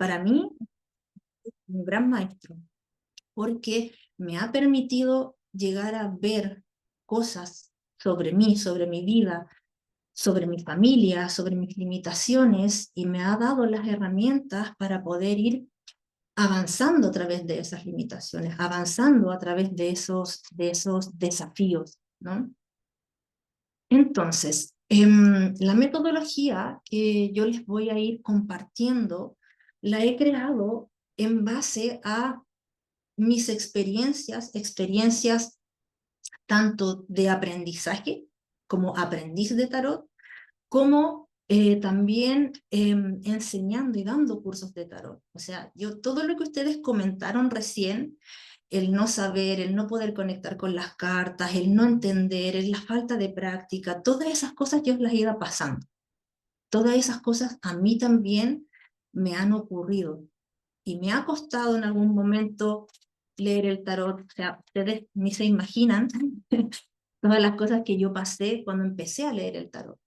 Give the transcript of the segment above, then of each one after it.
para mí, un gran maestro, porque me ha permitido llegar a ver cosas sobre mí, sobre mi vida, sobre mi familia, sobre mis limitaciones, y me ha dado las herramientas para poder ir avanzando a través de esas limitaciones, avanzando a través de esos desafíos, ¿no? Entonces, la metodología que yo les voy a ir compartiendo, la he creado en base a mis experiencias tanto de aprendizaje como aprendiz de tarot, como también enseñando y dando cursos de tarot. O sea, yo todo lo que ustedes comentaron recién, el no saber, el no poder conectar con las cartas, el no entender, la falta de práctica, todas esas cosas yo las he ido pasando. Todas esas cosas a mí también me han ocurrido y me ha costado en algún momento leer el tarot. O sea, ustedes ni se imaginan todas las cosas que yo pasé cuando empecé a leer el tarot.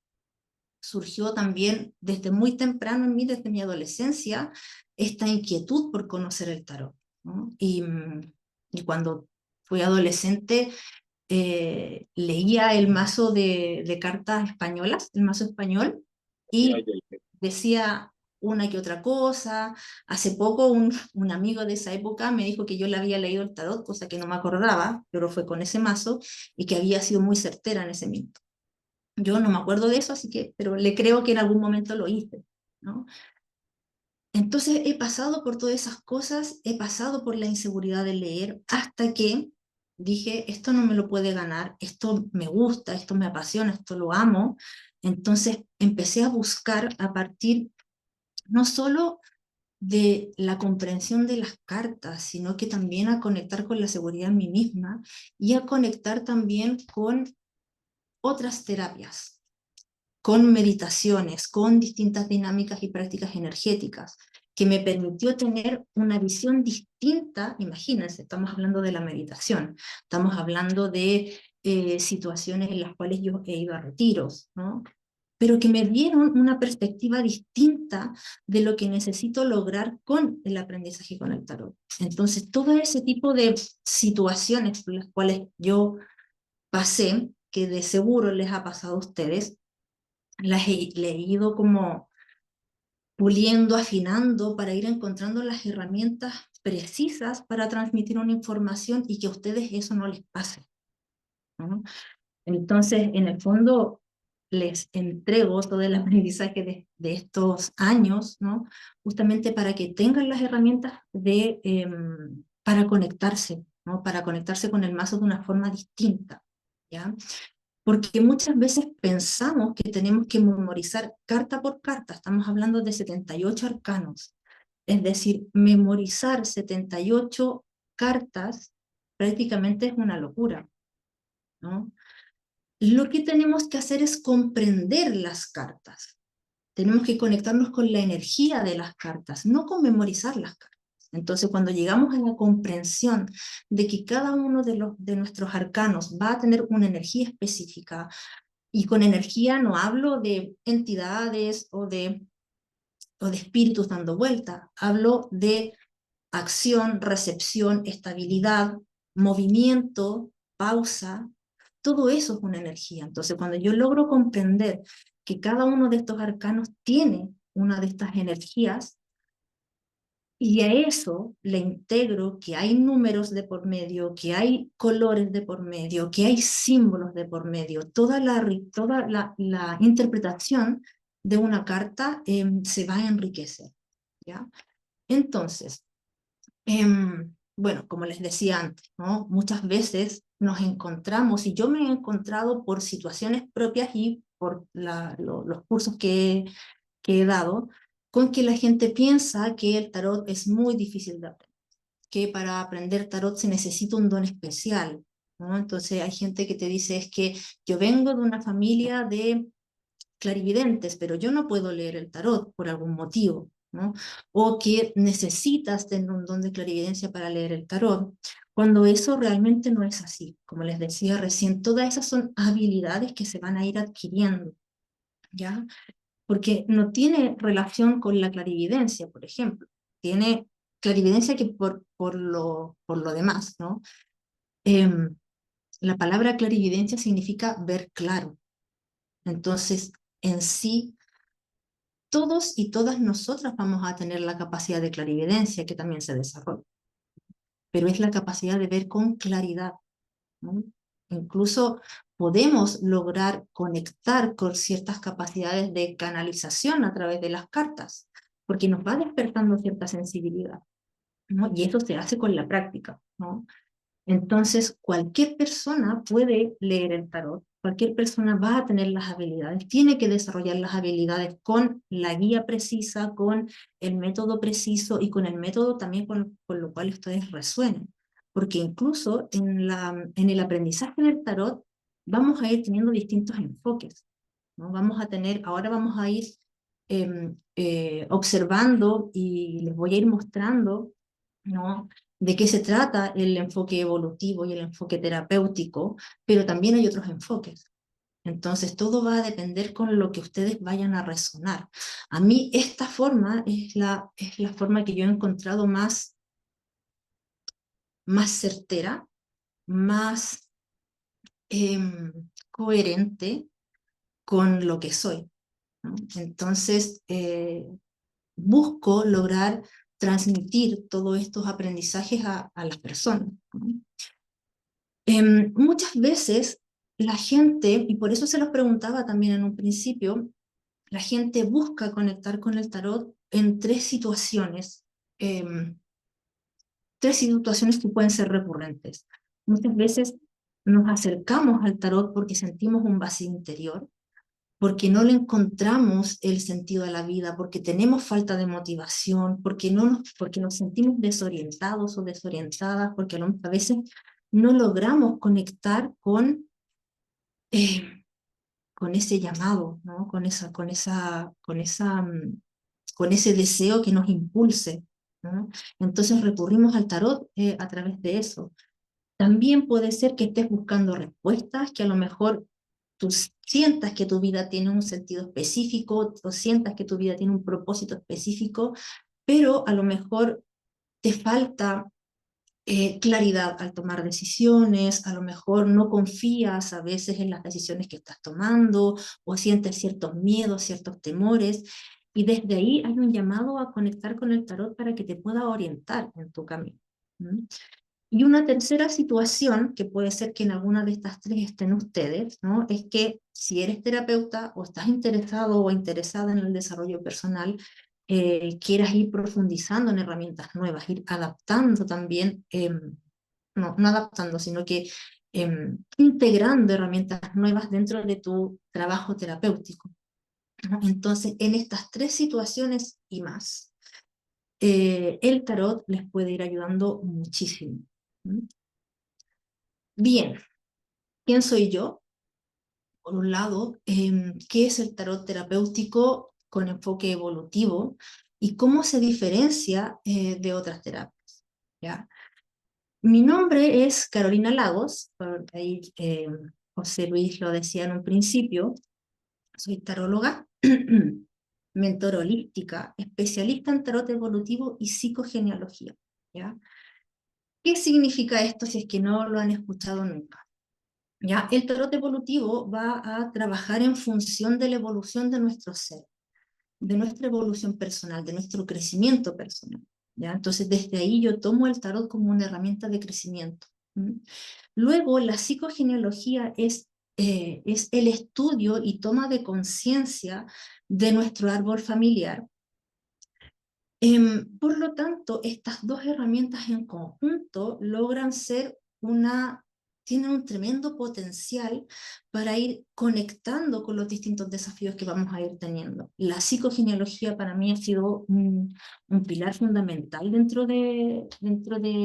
Surgió también desde muy temprano en mí, desde mi adolescencia, esta inquietud por conocer el tarot, ¿no? Y cuando fui adolescente, leía el mazo de cartas españolas, el mazo español, Ya, y ya, ya. decía una que otra cosa. Hace poco un amigo de esa época me dijo que yo le había leído el tarot, cosa que no me acordaba, pero fue con ese mazo, y que había sido muy certera en ese minuto. Yo no me acuerdo de eso, así que, pero le creo que en algún momento lo hice, ¿no? Entonces he pasado por todas esas cosas, he pasado por la inseguridad de leer, hasta que dije, esto no me lo puede ganar, esto me gusta, esto me apasiona, esto lo amo. Entonces empecé a buscar a partir no solo de la comprensión de las cartas, sino que también a conectar con la seguridad en mí misma y a conectar también con otras terapias, con meditaciones, con distintas dinámicas y prácticas energéticas, que me permitió tener una visión distinta. Imagínense, estamos hablando de la meditación, estamos hablando de situaciones en las cuales yo he ido a retiros, ¿no? Pero que me dieron una perspectiva distinta de lo que necesito lograr con el aprendizaje con el tarot. Entonces, todo ese tipo de situaciones por las cuales yo pasé, que de seguro les ha pasado a ustedes, las he leído como puliendo, afinando para ir encontrando las herramientas precisas para transmitir una información y que a ustedes eso no les pase, ¿no? Entonces, en el fondo, les entrego todo el aprendizaje de estos años, ¿no? Justamente para que tengan las herramientas para conectarse, ¿no? Para conectarse con el mazo de una forma distinta, ¿ya? Porque muchas veces pensamos que tenemos que memorizar carta por carta. Estamos hablando de 78 arcanos. Es decir, memorizar 78 cartas prácticamente es una locura, ¿no? Lo que tenemos que hacer es comprender las cartas. Tenemos que conectarnos con la energía de las cartas, no con memorizar las cartas. Entonces, cuando llegamos a la comprensión de que cada uno de nuestros arcanos va a tener una energía específica, y con energía no hablo de entidades o de espíritus dando vuelta, hablo de acción, recepción, estabilidad, movimiento, pausa. Todo eso es una energía. Entonces, cuando yo logro comprender que cada uno de estos arcanos tiene una de estas energías, y a eso le integro que hay números de por medio, que hay colores de por medio, que hay símbolos de por medio, toda la interpretación de una carta se va a enriquecer, ¿ya? Entonces, bueno, como les decía antes, ¿no? Muchas veces nos encontramos, y yo me he encontrado por situaciones propias y por los cursos que he dado, con que la gente piensa que el tarot es muy difícil de aprender, que para aprender tarot se necesita un don especial, ¿no? Entonces hay gente que te dice, es que yo vengo de una familia de clarividentes, pero yo no puedo leer el tarot por algún motivo, ¿no? O que necesitas tener un don de clarividencia para leer el tarot, cuando eso realmente no es así. Como les decía recién, todas esas son habilidades que se van a ir adquiriendo, ¿ya? Porque no tiene relación con la clarividencia, por ejemplo. tiene clarividencia que por lo demás, ¿no? Em, la palabra clarividencia significa ver claro. Entonces, en sí, todos y todas nosotras vamos a tener la capacidad de clarividencia que también se desarrolla, pero es la capacidad de ver con claridad, ¿no? Incluso podemos lograr conectar con ciertas capacidades de canalización a través de las cartas, porque nos va despertando cierta sensibilidad, ¿no? Y eso se hace con la práctica, ¿no? Entonces, cualquier persona puede leer el tarot, cualquier persona va a tener las habilidades, tiene que desarrollar las habilidades con la guía precisa, con el método preciso y con el método también con lo cual ustedes resuenen. Porque incluso en el aprendizaje del tarot vamos a ir teniendo distintos enfoques, ¿no? Ahora vamos a ir observando y les voy a ir mostrando, ¿no? De qué se trata el enfoque evolutivo y el enfoque terapéutico, pero también hay otros enfoques. Entonces, todo va a depender con lo que ustedes vayan a resonar. A mí esta forma es la forma que yo he encontrado más certera, más coherente con lo que soy, ¿no? Entonces, busco lograr transmitir todos estos aprendizajes a las personas, ¿no? Muchas veces la gente, y por eso se los preguntaba también en un principio, la gente busca conectar con el tarot en em, tres situaciones que pueden ser recurrentes. Muchas veces nos acercamos al tarot porque sentimos un vacío interior, porque no le encontramos el sentido a la vida, porque tenemos falta de motivación, porque nos sentimos desorientados o desorientadas, porque a veces no logramos conectar eh, con ese llamado, ¿no? Con ese deseo que nos impulse, ¿no? Entonces recurrimos al tarot a través de eso. También puede ser que estés buscando respuestas, que a lo mejor tú sientas que tu vida tiene un sentido específico, o sientas que tu vida tiene un propósito específico, pero a lo mejor te falta claridad al tomar decisiones, a lo mejor no confías a veces en las decisiones que estás tomando, o sientes ciertos miedos, ciertos temores, y desde ahí hay un llamado a conectar con el tarot para que te pueda orientar en tu camino. ¿Mm? Y una tercera situación, que puede ser que en alguna de estas tres estén ustedes, ¿no? Es que si eres terapeuta o estás interesado o interesada en el desarrollo personal, quieras ir profundizando en herramientas nuevas, ir adaptando también, no adaptando, sino que integrando herramientas nuevas dentro de tu trabajo terapéutico, ¿no? Entonces, en estas tres situaciones y más, el tarot les puede ir ayudando muchísimo. ¿Mm? Bien, ¿quién soy yo? Por un lado, ¿qué es el tarot terapéutico con enfoque evolutivo y cómo se diferencia de otras terapias? ¿Ya? Mi nombre es Carolina Lagos, por ahí José Luis lo decía en un principio, soy taróloga, mentor holística, especialista en tarot evolutivo y psicogenealogía. ¿Ya? ¿Qué significa esto si es que no lo han escuchado nunca? ¿Ya? El tarot evolutivo va a trabajar en función de la evolución de nuestro ser, de nuestra evolución personal, de nuestro crecimiento personal. ¿Ya? Entonces, desde ahí yo tomo el tarot como una herramienta de crecimiento. ¿Mm? Luego, la psicogenealogía es el estudio y toma de conciencia de nuestro árbol familiar. Por lo tanto, estas dos herramientas en conjunto tienen un tremendo potencial para ir conectando con los distintos desafíos que vamos a ir teniendo. La psicogenealogía para mí ha sido un pilar fundamental dentro de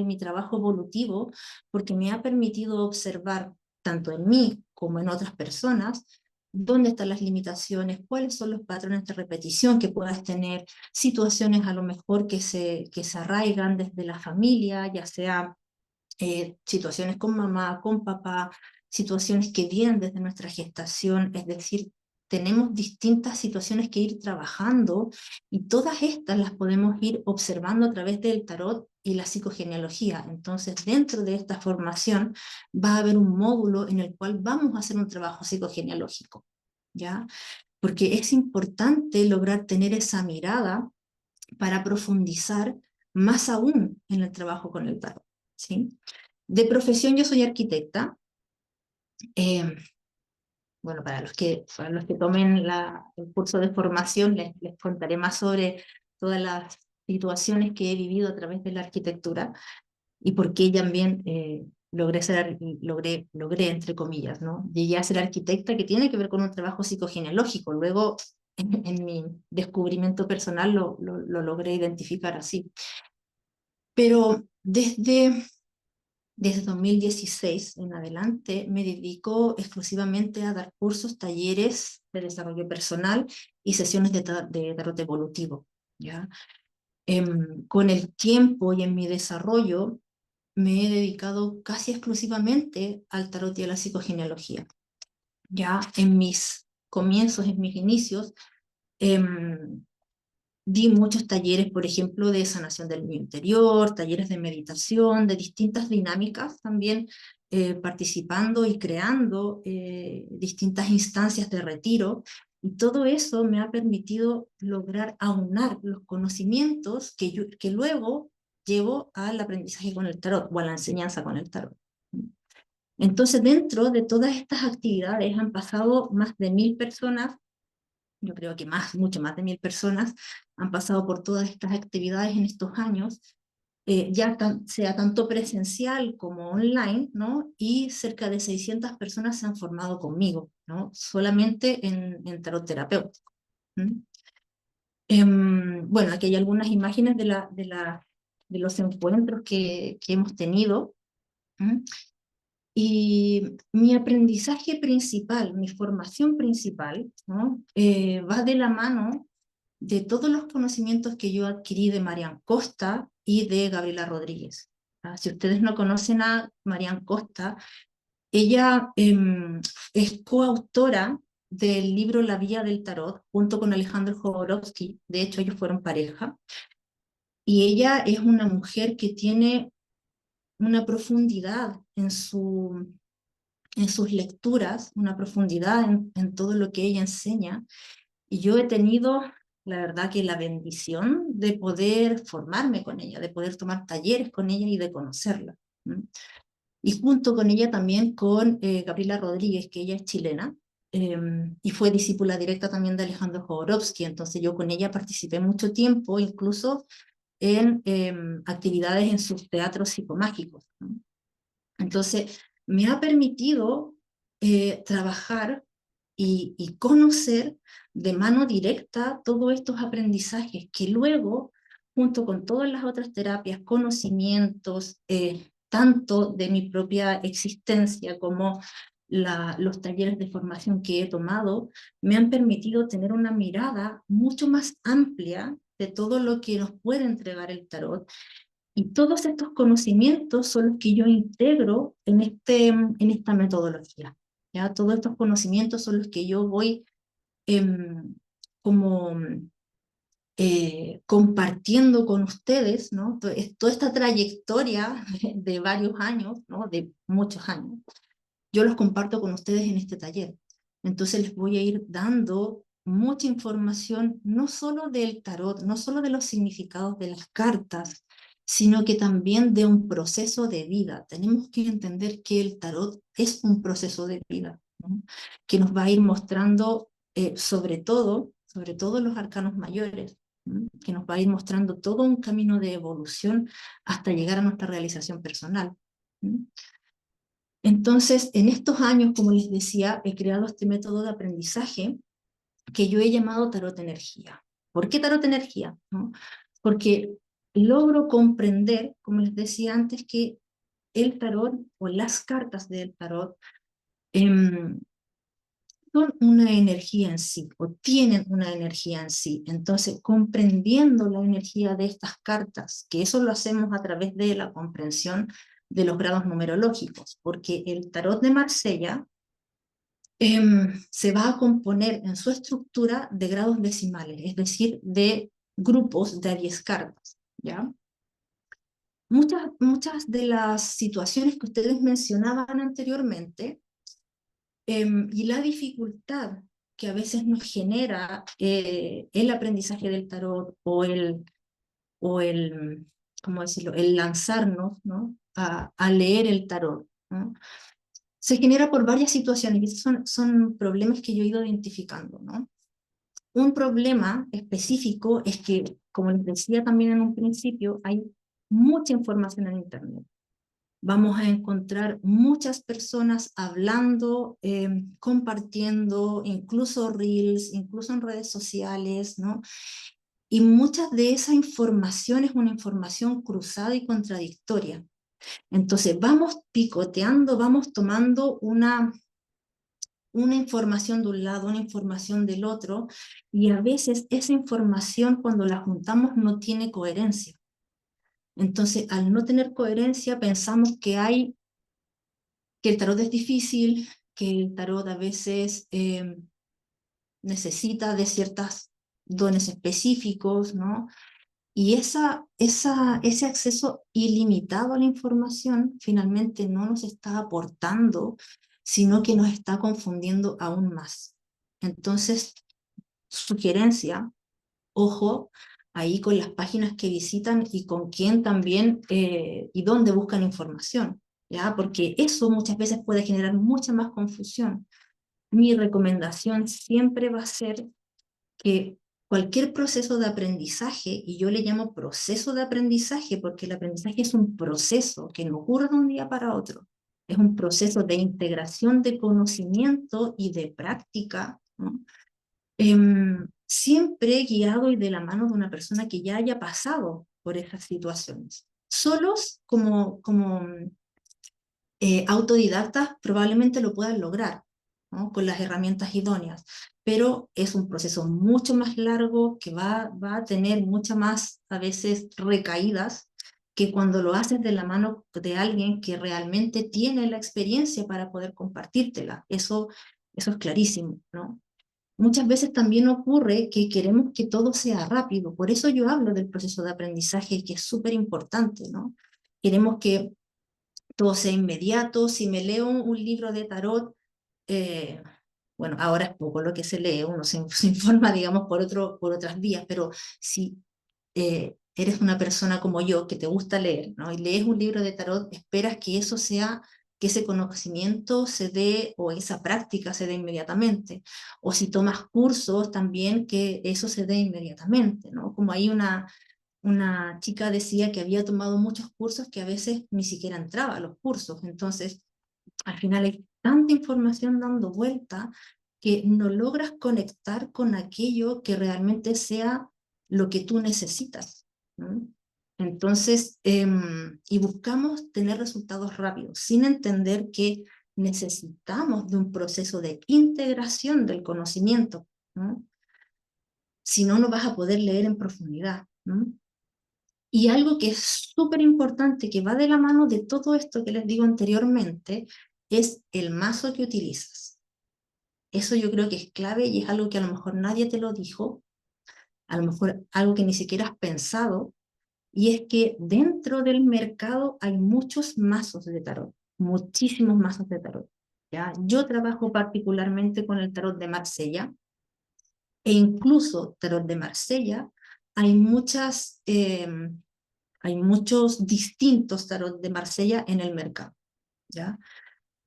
mi trabajo evolutivo, porque me ha permitido observar, tanto en mí como en otras personas, dónde están las limitaciones, cuáles son los patrones de repetición que puedas tener, situaciones a lo mejor que se arraigan desde la familia, ya sea situaciones con mamá, con papá, situaciones que vienen desde nuestra gestación, es decir, tenemos distintas situaciones que ir trabajando y todas estas las podemos ir observando a través del tarot y la psicogenealogía. Entonces, dentro de esta formación va a haber un módulo en el cual vamos a hacer un trabajo psicogenealógico, ¿ya? Porque es importante lograr tener esa mirada para profundizar más aún en el trabajo con el tarot, ¿sí? De profesión yo soy arquitecta. eh, bueno, para los que tomen el curso de formación les contaré más sobre todas las situaciones que he vivido a través de la arquitectura y por qué también logré, entre comillas, ¿no? Llegué a ser arquitecta, que tiene que ver con un trabajo psicogenealógico. Luego, en mi descubrimiento personal, lo logré identificar así. Pero desde 2016 en adelante me dedico exclusivamente a dar cursos, talleres de desarrollo personal y sesiones de tarot evolutivo, ¿ya? Con el tiempo y en mi desarrollo me he dedicado casi exclusivamente al tarot y a la psicogenealogía. Ya en mis comienzos, en mis inicios, di muchos talleres, por ejemplo, de sanación del niño interior, talleres de meditación, de distintas dinámicas también, participando y creando distintas instancias de retiro. Y todo eso me ha permitido lograr aunar los conocimientos que luego llevo al aprendizaje con el tarot o a la enseñanza con el tarot. Entonces, dentro de todas estas actividades han pasado más de 1000 personas. Yo creo que mucho más de 1000 personas han pasado por todas estas actividades en estos años, sea tanto presencial como online, ¿no? Y cerca de 600 personas se han formado conmigo, ¿no? Solamente en tarot terapéutico. Bueno, aquí hay algunas imágenes de los encuentros que hemos tenido. ¿Mm? Y mi aprendizaje principal, mi formación principal, ¿no? Va de la mano de todos los conocimientos que yo adquirí de Marian Costa y de Gabriela Rodríguez. Si ustedes no conocen a Marian Costa, ella es coautora del libro La Vía del Tarot, junto con Alejandro Jodorowsky. De hecho, ellos fueron pareja. Y ella es una mujer que tiene una profundidad en sus lecturas, una profundidad en todo lo que ella enseña. Y yo he tenido, la verdad, que la bendición de poder formarme con ella, de poder tomar talleres con ella y de conocerla. Y junto con ella también con Gabriela Rodríguez, que ella es chilena, y fue discípula directa también de Alejandro Jodorowsky. Entonces yo con ella participé mucho tiempo, incluso en actividades en sus teatros psicomágicos, ¿no? Entonces me ha permitido trabajar y conocer de mano directa todos estos aprendizajes que luego, junto con todas las otras terapias, conocimientos, tanto de mi propia existencia como los talleres de formación que he tomado, me han permitido tener una mirada mucho más amplia de todo lo que nos puede entregar el tarot. Y todos estos conocimientos son los que yo integro en esta metodología. ¿Ya? Todos estos conocimientos son los que yo voy como compartiendo con ustedes, ¿no? Toda esta trayectoria de varios años, ¿no? De muchos años, yo los comparto con ustedes en este taller. Entonces les voy a ir dando mucha información, no solo del tarot, no solo de los significados de las cartas, sino que también de un proceso de vida. Tenemos que entender que el tarot es un proceso de vida, ¿no? Que nos va a ir mostrando, sobre todo los arcanos mayores, ¿no? Que nos va a ir mostrando todo un camino de evolución hasta llegar a nuestra realización personal, ¿no? Entonces, en estos años, como les decía, he creado este método de aprendizaje que yo he llamado tarot energía. ¿Por qué tarot energía? ¿No? Porque logro comprender, como les decía antes, que el tarot o las cartas del tarot son una energía en sí, o tienen una energía en sí. Entonces, comprendiendo la energía de estas cartas, que eso lo hacemos a través de la comprensión de los grados numerológicos, porque el tarot de Marsella se va a componer en su estructura de grados decimales, es decir, de grupos de a 10 cartas, ¿ya? Muchas de las situaciones que ustedes mencionaban anteriormente y la dificultad que a veces nos genera el aprendizaje del tarot o el, ¿cómo decirlo?, el lanzarnos, ¿no?, a leer el tarot, ¿no?, se genera por varias situaciones y esos son problemas que yo he ido identificando, ¿no? Un problema específico es que, como les decía también en un principio, hay mucha información en Internet. Vamos a encontrar muchas personas hablando, compartiendo, incluso reels, incluso en redes sociales, ¿no? Y mucha de esa información es una información cruzada y contradictoria. Entonces vamos picoteando, vamos tomando una información de un lado, una información del otro, y a veces esa información cuando la juntamos no tiene coherencia. Entonces, al no tener coherencia, pensamos que el tarot es difícil, que el tarot a veces necesita de ciertos dones específicos, ¿no? Y ese acceso ilimitado a la información finalmente no nos está aportando, sino que nos está confundiendo aún más. Entonces, sugerencia, ojo, ahí con las páginas que visitan y con quién también y dónde buscan información, ¿ya? Porque eso muchas veces puede generar mucha más confusión. Mi recomendación siempre va a ser que cualquier proceso de aprendizaje, y yo le llamo proceso de aprendizaje porque el aprendizaje es un proceso que no ocurre de un día para otro, es un proceso de integración de conocimiento y de práctica, ¿no? Siempre guiado y de la mano de una persona que ya haya pasado por esas situaciones. Solos, como autodidactas, probablemente lo puedan lograr, ¿no?, con las herramientas idóneas, pero es un proceso mucho más largo que va a tener muchas más, a veces, recaídas que cuando lo haces de la mano de alguien que realmente tiene la experiencia para poder compartírtela. Eso es clarísimo, ¿no? Muchas veces también ocurre que queremos que todo sea rápido, por eso yo hablo del proceso de aprendizaje, que es súper importante, ¿no? Queremos que todo sea inmediato. Si me leo un libro de tarot, eh, bueno, ahora es poco lo que se lee, uno se informa, digamos, por otras vías, pero si eres una persona como yo, que te gusta leer, ¿no?, y lees un libro de tarot, esperas que eso sea, que ese conocimiento se dé, o esa práctica se dé inmediatamente, o si tomas cursos también, que eso se dé inmediatamente, ¿no? Como hay una chica decía que había tomado muchos cursos que a veces ni siquiera entraba a los cursos, entonces al final hay tanta información dando vuelta que no logras conectar con aquello que realmente sea lo que tú necesitas, ¿no? Entonces, y buscamos tener resultados rápidos, sin entender que necesitamos de un proceso de integración del conocimiento, ¿no? Si no, no vas a poder leer en profundidad, ¿no? Y algo que es súper importante, que va de la mano de todo esto que les digo anteriormente, es el mazo que utilizas. Eso yo creo que es clave y es algo que a lo mejor nadie te lo dijo, a lo mejor algo que ni siquiera has pensado, y es que dentro del mercado hay muchos mazos de tarot, muchísimos mazos de tarot, ¿ya? Yo trabajo particularmente con el tarot de Marsella, e incluso tarot de Marsella, hay hay muchos distintos tarot de Marsella en el mercado, ¿ya?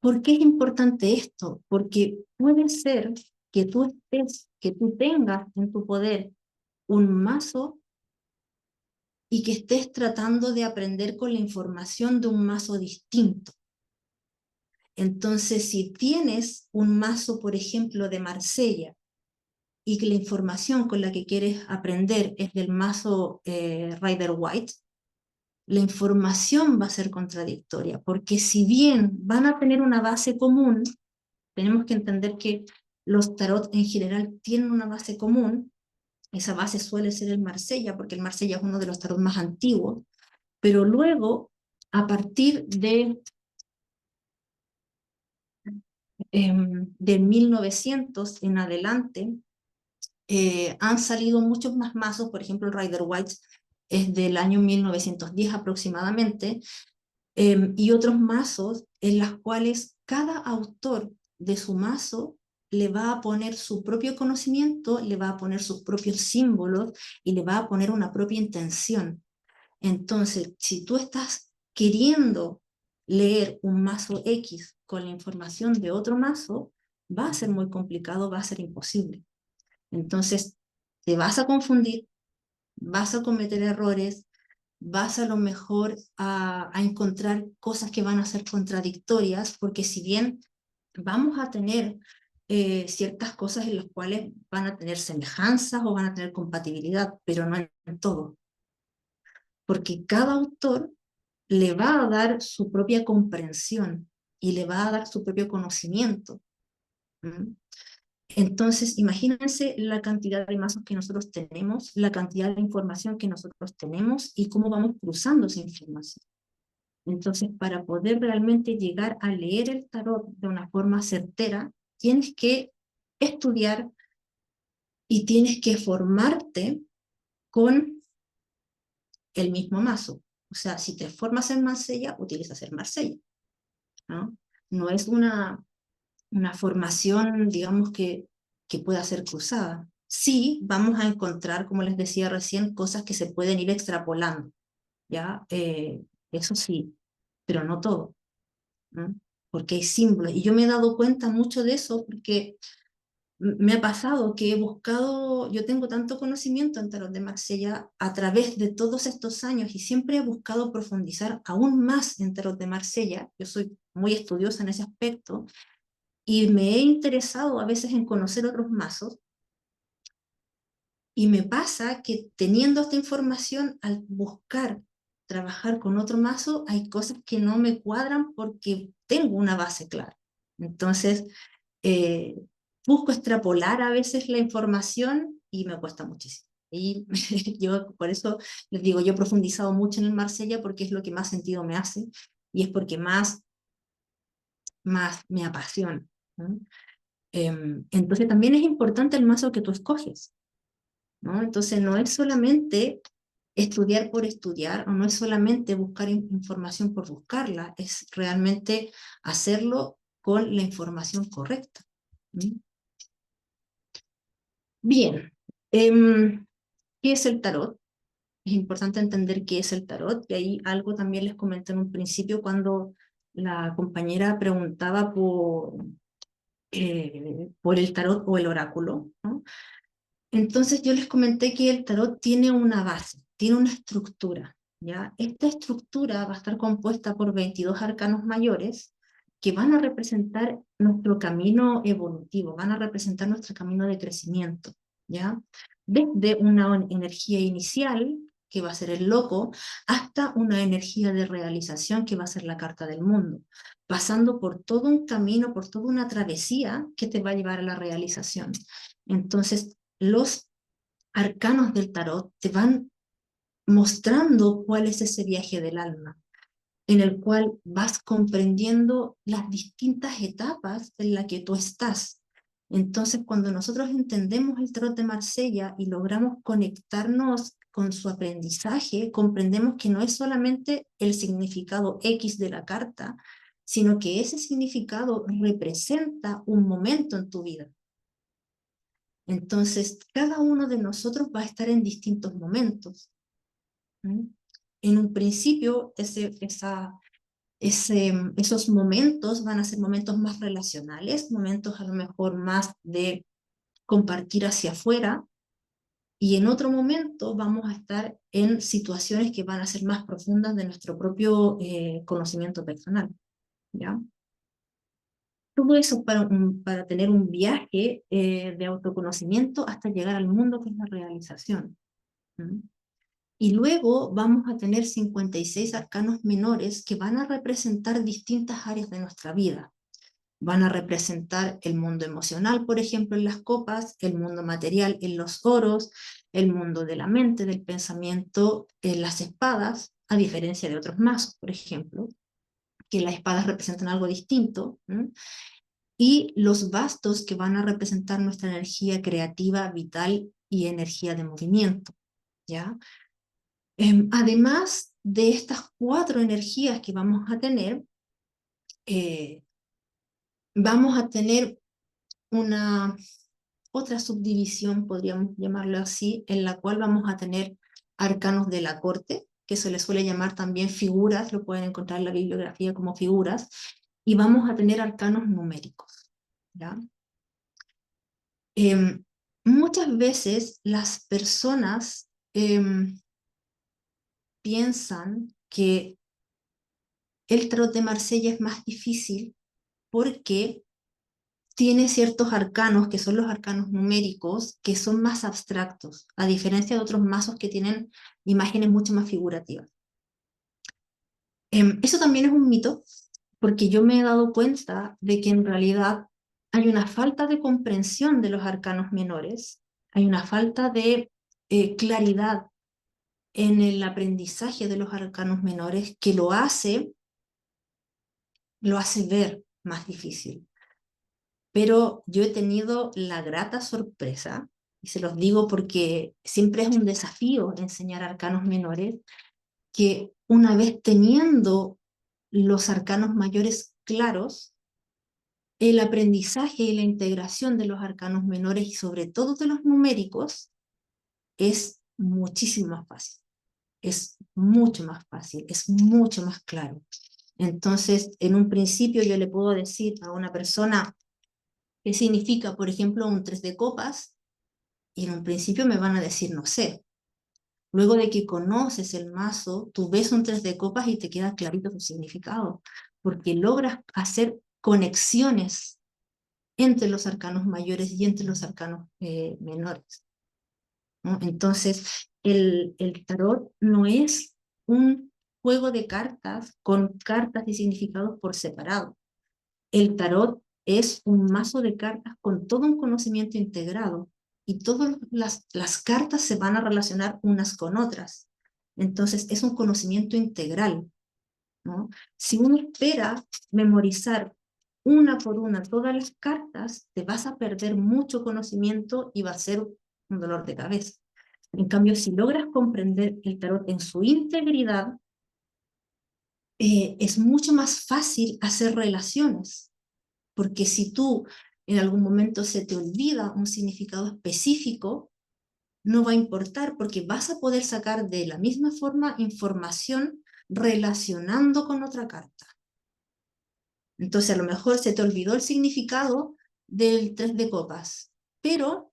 ¿Por qué es importante esto? Porque puede ser que tú tengas en tu poder un mazo y que estés tratando de aprender con la información de un mazo distinto. Entonces, si tienes un mazo, por ejemplo, de Marsella, y que la información con la que quieres aprender es del mazo Rider-Waite, la información va a ser contradictoria, porque si bien van a tener una base común, tenemos que entender que los tarot en general tienen una base común. Esa base suele ser el Marsella, porque el Marsella es uno de los tarot más antiguos, pero luego, a partir de de 1900 en adelante, han salido muchos más mazos. Por ejemplo, el Rider White es del año 1910 aproximadamente, y otros mazos en los cuales cada autor de su mazo le va a poner su propio conocimiento, le va a poner sus propios símbolos y le va a poner una propia intención. Entonces, si tú estás queriendo leer un mazo X con la información de otro mazo, va a ser muy complicado, va a ser imposible. Entonces, te vas a confundir, vas a cometer errores, vas a lo mejor a encontrar cosas que van a ser contradictorias, porque si bien vamos a tener ciertas cosas en las cuales van a tener semejanzas o van a tener compatibilidad, pero no en todo, porque cada autor le va a dar su propia comprensión y le va a dar su propio conocimiento. ¿Mm? Entonces, imagínense la cantidad de mazos que nosotros tenemos, la cantidad de información que nosotros tenemos y cómo vamos cruzando esa información. Entonces, para poder realmente llegar a leer el tarot de una forma certera, tienes que estudiar y tienes que formarte con el mismo mazo. O sea, si te formas en Marsella, utilizas el Marsella, ¿no? No es una formación, digamos, que pueda ser cruzada. Sí, vamos a encontrar, como les decía recién, cosas que se pueden ir extrapolando, ¿ya? Eso sí, pero no todo, ¿no? Porque hay símbolos. Y yo me he dado cuenta mucho de eso porque me ha pasado que he buscado, yo tengo tanto conocimiento en tarot de Marsella a través de todos estos años y siempre he buscado profundizar aún más en tarot de Marsella. Yo soy muy estudiosa en ese aspecto y me he interesado a veces en conocer otros mazos, y me pasa que teniendo esta información, al buscar trabajar con otro mazo, hay cosas que no me cuadran porque tengo una base clara. Entonces, eh, busco extrapolar a veces la información y me cuesta muchísimo. Y yo por eso les digo, yo he profundizado mucho en el Marsella porque es lo que más sentido me hace y es porque más me apasiona, ¿no? Entonces también es importante el mazo que tú escoges, ¿no? Entonces no es solamente estudiar por estudiar, o no es solamente buscar información por buscarla, es realmente hacerlo con la información correcta. ¿Mm? Bien, ¿qué es el tarot? Es importante entender qué es el tarot, y ahí algo también les comenté en un principio cuando la compañera preguntaba por el tarot o el oráculo, ¿no? Entonces yo les comenté que el tarot tiene una base, tiene una estructura, ¿ya? Esta estructura va a estar compuesta por 22 arcanos mayores que van a representar nuestro camino evolutivo, van a representar nuestro camino de crecimiento, ¿ya? Desde una energía inicial, que va a ser el loco, hasta una energía de realización, que va a ser la carta del mundo, pasando por todo un camino, por toda una travesía que te va a llevar a la realización. Entonces, los arcanos del tarot te van mostrando cuál es ese viaje del alma, en el cual vas comprendiendo las distintas etapas en las que tú estás. Entonces, cuando nosotros entendemos el tarot de Marsella y logramos conectarnos con su aprendizaje, comprendemos que no es solamente el significado X de la carta, sino que ese significado representa un momento en tu vida. Entonces, cada uno de nosotros va a estar en distintos momentos. ¿Mm? En un principio, esos momentos van a ser momentos más relacionales, momentos a lo mejor más de compartir hacia afuera, y en otro momento vamos a estar en situaciones que van a ser más profundas de nuestro propio conocimiento personal, ¿ya? Todo eso para tener un viaje de autoconocimiento hasta llegar al mundo que es la realización. ¿Mm? Y luego vamos a tener 56 arcanos menores que van a representar distintas áreas de nuestra vida. Van a representar el mundo emocional, por ejemplo, en las copas, el mundo material en los oros, el mundo de la mente, del pensamiento en las espadas, a diferencia de otros mazos, por ejemplo, que las espadas representan algo distinto, ¿no? y los bastos que van a representar nuestra energía creativa, vital y energía de movimiento, ¿ya? Además de estas 4 energías que eh, vamos a tener una otra subdivisión, podríamos llamarlo así, en la cual vamos a tener arcanos de la corte, que se les suele llamar también figuras, lo pueden encontrar en la bibliografía como figuras, y vamos a tener arcanos numéricos, ¿ya? Muchas veces las personas piensan que el tarot de Marsella es más difícil porque tiene ciertos arcanos, que son los arcanos numéricos, que son más abstractos, a diferencia de otros mazos que tienen imágenes mucho más figurativas. Eso también es un mito, porque yo me he dado cuenta de que en realidad hay una falta de comprensión de los arcanos menores, hay una falta de claridad en el aprendizaje de los arcanos menores que lo hace ver más difícil. Pero yo he tenido la grata sorpresa, y se los digo porque siempre es un desafío enseñar arcanos menores, que una vez teniendo los arcanos mayores claros, el aprendizaje y la integración de los arcanos menores y sobre todo de los numéricos es muchísimo más fácil, es mucho más fácil, es mucho más claro. Entonces, en un principio yo le puedo decir a una persona qué significa, por ejemplo, un 3 de copas, y en un principio me van a decir, no sé. Luego de que conoces el mazo, tú ves un 3 de copas y te queda clarito su significado, porque logras hacer conexiones entre los arcanos mayores y entre los arcanos menores, ¿no? Entonces, el tarot no es un juego de cartas con cartas y significados por separado. El tarot es un mazo de cartas con todo un conocimiento integrado y todas las cartas se van a relacionar unas con otras. Entonces es un conocimiento integral, ¿no? Si uno espera memorizar una por una todas las cartas, te vas a perder mucho conocimiento y va a ser un dolor de cabeza. En cambio, si logras comprender el tarot en su integridad, es mucho más fácil hacer relaciones. Porque si tú en algún momento se te olvida un significado específico, no va a importar porque vas a poder sacar de la misma forma información relacionando con otra carta. Entonces a lo mejor se te olvidó el significado del 3 de copas, pero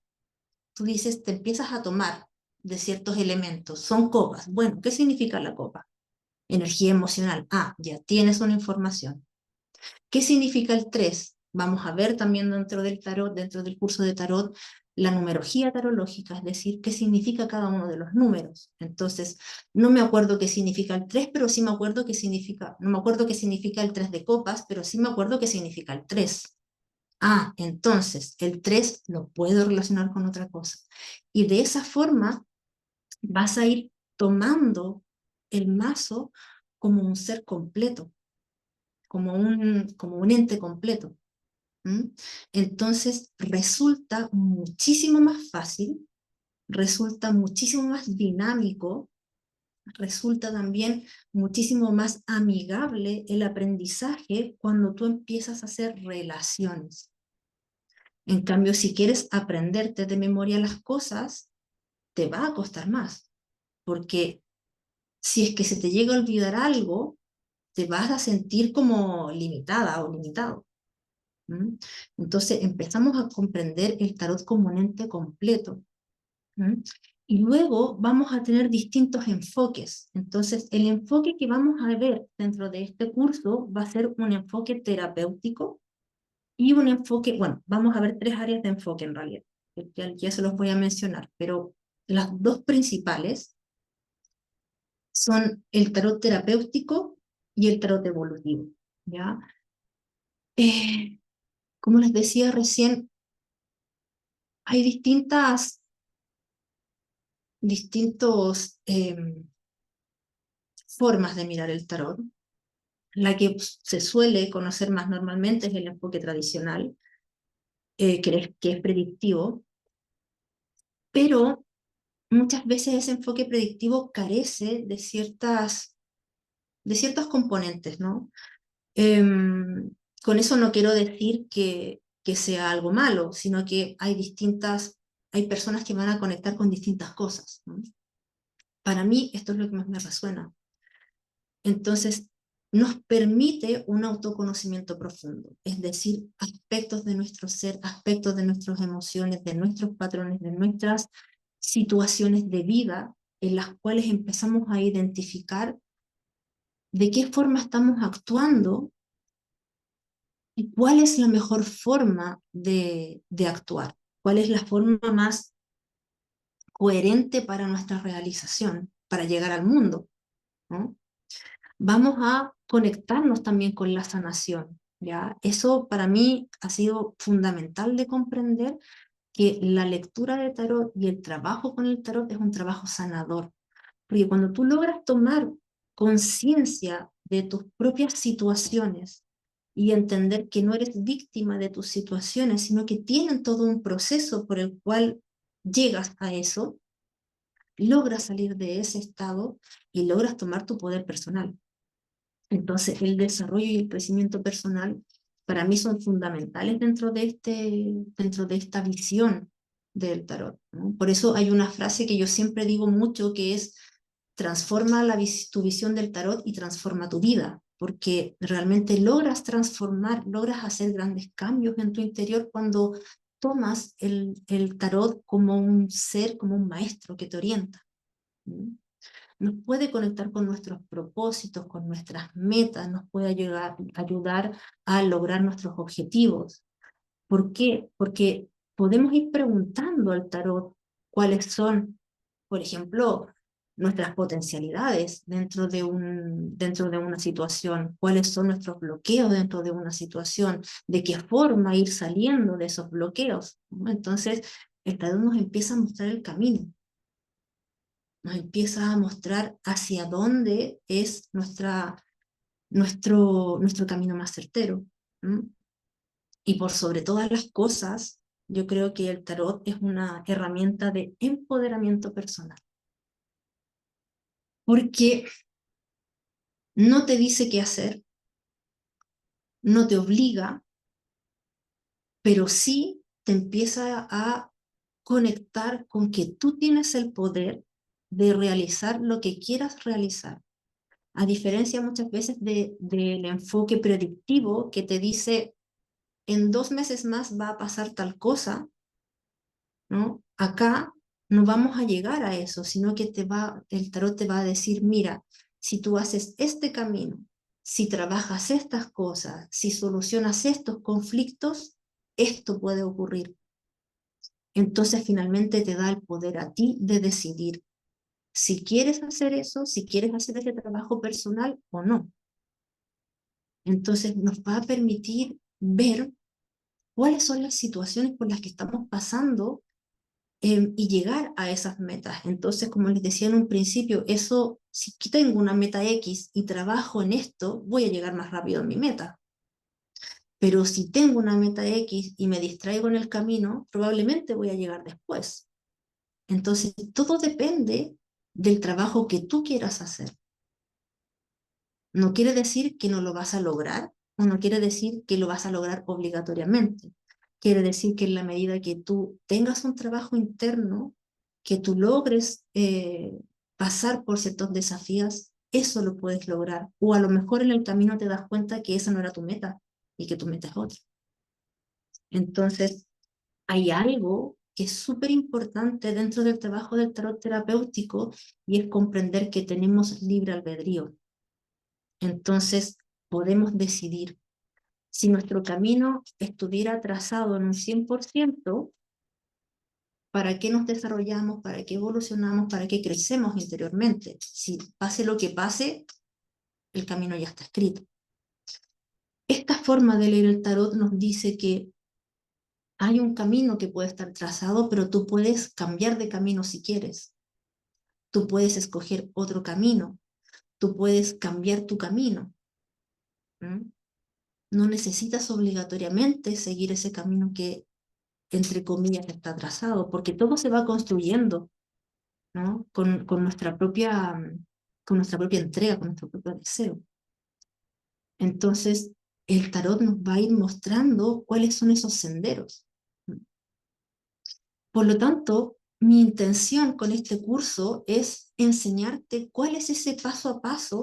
tú dices, te empiezas a tomar de ciertos elementos, son copas. Bueno, ¿qué significa la copa? Energía emocional. Ah, ya tienes una información. ¿Qué significa el 3? Vamos a ver también dentro del tarot, dentro del curso de tarot, la numerología tarológica, es decir, qué significa cada uno de los números. Entonces, no me acuerdo qué significa el 3, pero sí me acuerdo qué significa, no me acuerdo qué significa el 3 de copas, pero sí me acuerdo qué significa el 3. Ah, entonces, el 3 lo puedo relacionar con otra cosa. Y de esa forma vas a ir tomando el mazo como un ser completo, como un ente completo. ¿Mm? Entonces resulta muchísimo más fácil, resulta muchísimo más dinámico, resulta también muchísimo más amigable el aprendizaje cuando tú empiezas a hacer relaciones. En cambio, si quieres aprenderte de memoria las cosas, te va a costar más, porque si es que se te llega a olvidar algo, te vas a sentir como limitada o limitado. ¿Mm? Entonces empezamos a comprender el tarot como un ente completo. ¿Mm? Y luego vamos a tener distintos enfoques. Entonces el enfoque que vamos a ver dentro de este curso va a ser un enfoque terapéutico y un enfoque, bueno, vamos a ver 3 áreas de enfoque en realidad. Ya se los voy a mencionar, pero las 2 principales son el tarot terapéutico y el tarot evolutivo, ¿ya? Como les decía recién, hay distintos formas de mirar el tarot. La que se suele conocer más normalmente es el enfoque tradicional, que es predictivo, pero muchas veces ese enfoque predictivo carece de ciertos componentes, ¿no? Con eso no quiero decir que sea algo malo, sino que hay personas que van a conectar con distintas cosas, ¿no? Para mí esto es lo que más me resuena. Entonces, nos permite un autoconocimiento profundo, es decir, aspectos de nuestro ser, aspectos de nuestras emociones, de nuestros patrones, de nuestras situaciones de vida, en las cuales empezamos a identificar de qué forma estamos actuando y cuál es la mejor forma de actuar, cuál es la forma más coherente para nuestra realización, para llegar al mundo, ¿no? Vamos a conectarnos también con la sanación, ¿ya? Eso para mí ha sido fundamental de comprender que la lectura de tarot y el trabajo con el tarot es un trabajo sanador, porque cuando tú logras tomar conciencia de tus propias situaciones y entender que no eres víctima de tus situaciones, sino que tienen todo un proceso por el cual llegas a eso, logras salir de ese estado y logras tomar tu poder personal. Entonces, el desarrollo y el crecimiento personal para mí son fundamentales dentro de esta visión del tarot, ¿no? Por eso hay una frase que yo siempre digo mucho que es transforma tu visión del tarot y transforma tu vida, porque realmente logras transformar, logras hacer grandes cambios en tu interior cuando tomas el tarot como un ser, como un maestro que te orienta, ¿no? Nos puede conectar con nuestros propósitos, con nuestras metas, nos puede ayudar a lograr nuestros objetivos. ¿Por qué? Porque podemos ir preguntando al tarot cuáles son, por ejemplo, nuestras potencialidades dentro de una situación, cuáles son nuestros bloqueos dentro de una situación, de qué forma ir saliendo de esos bloqueos, ¿no? Entonces, el tarot nos empieza a mostrar el camino, nos empieza a mostrar hacia dónde es nuestro camino más certero. ¿Mm? Y por sobre todas las cosas, yo creo que el tarot es una herramienta de empoderamiento personal, porque no te dice qué hacer, no te obliga, pero sí te empieza a conectar con que tú tienes el poder de realizar lo que quieras realizar. A diferencia muchas veces del enfoque predictivo que te dice, en 2 meses más va a pasar tal cosa, ¿no? Acá no vamos a llegar a eso, sino que el tarot te va a decir, mira, si tú haces este camino, si trabajas estas cosas, si solucionas estos conflictos, esto puede ocurrir. Entonces finalmente te da el poder a ti de decidir si quieres hacer eso, si quieres hacer ese trabajo personal o no. Entonces nos va a permitir ver cuáles son las situaciones por las que estamos pasando, y llegar a esas metas. Entonces, como les decía en un principio, eso, si tengo una meta X y trabajo en esto, voy a llegar más rápido a mi meta. Pero si tengo una meta X y me distraigo en el camino, probablemente voy a llegar después. Entonces, todo depende del trabajo que tú quieras hacer. No quiere decir que no lo vas a lograr, o no quiere decir que lo vas a lograr obligatoriamente. Quiere decir que en la medida que tú tengas un trabajo interno, que tú logres pasar por ciertos desafíos, eso lo puedes lograr. O a lo mejor en el camino te das cuenta que esa no era tu meta y que tu meta es otra. Entonces, hay algo que es súper importante dentro del trabajo del tarot terapéutico y es comprender que tenemos libre albedrío. Entonces, podemos decidir. Si nuestro camino estuviera trazado en un 100%, ¿para qué nos desarrollamos? ¿Para qué evolucionamos? ¿Para qué crecemos interiormente? Si pase lo que pase, el camino ya está escrito. Esta forma de leer el tarot nos dice que hay un camino que puede estar trazado, pero tú puedes cambiar de camino si quieres. Tú puedes escoger otro camino. Tú puedes cambiar tu camino. ¿Mm? No necesitas obligatoriamente seguir ese camino que, entre comillas, está trazado, porque todo se va construyendo, ¿no? Con nuestra propia entrega, con nuestro propio deseo. Entonces, el tarot nos va a ir mostrando cuáles son esos senderos. Por lo tanto, mi intención con este curso es enseñarte cuál es ese paso a paso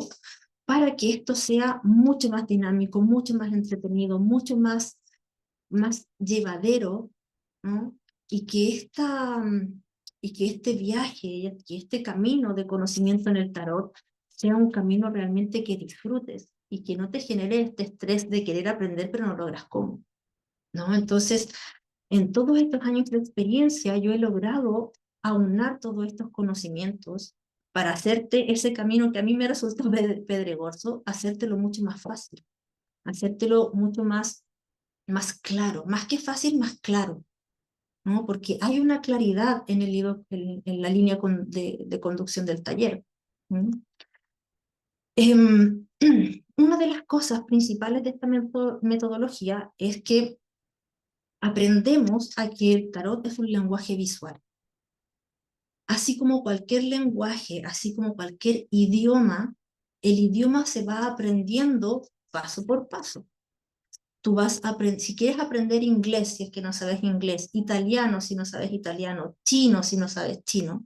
para que esto sea mucho más dinámico, mucho más entretenido, mucho más llevadero, ¿no? Y que, y que este viaje, y que este camino de conocimiento en el tarot sea un camino realmente que disfrutes y que no te genere este estrés de querer aprender pero no logras cómo, ¿no? Entonces, en todos estos años de experiencia, yo he logrado aunar todos estos conocimientos para hacerte ese camino que a mí me resulta pedregoso, hacértelo mucho más fácil, hacértelo mucho más claro, más que fácil, más claro, ¿no? Porque hay una claridad en, en la línea de conducción del taller. ¿Mm? Em, una de las cosas principales de esta metodología es que aprendemos a que el tarot es un lenguaje visual. Así como cualquier lenguaje, así como cualquier idioma, el idioma se va aprendiendo paso por paso. Tú vas a si quieres aprender inglés, si es que no sabes inglés, italiano si no sabes italiano, chino si no sabes chino,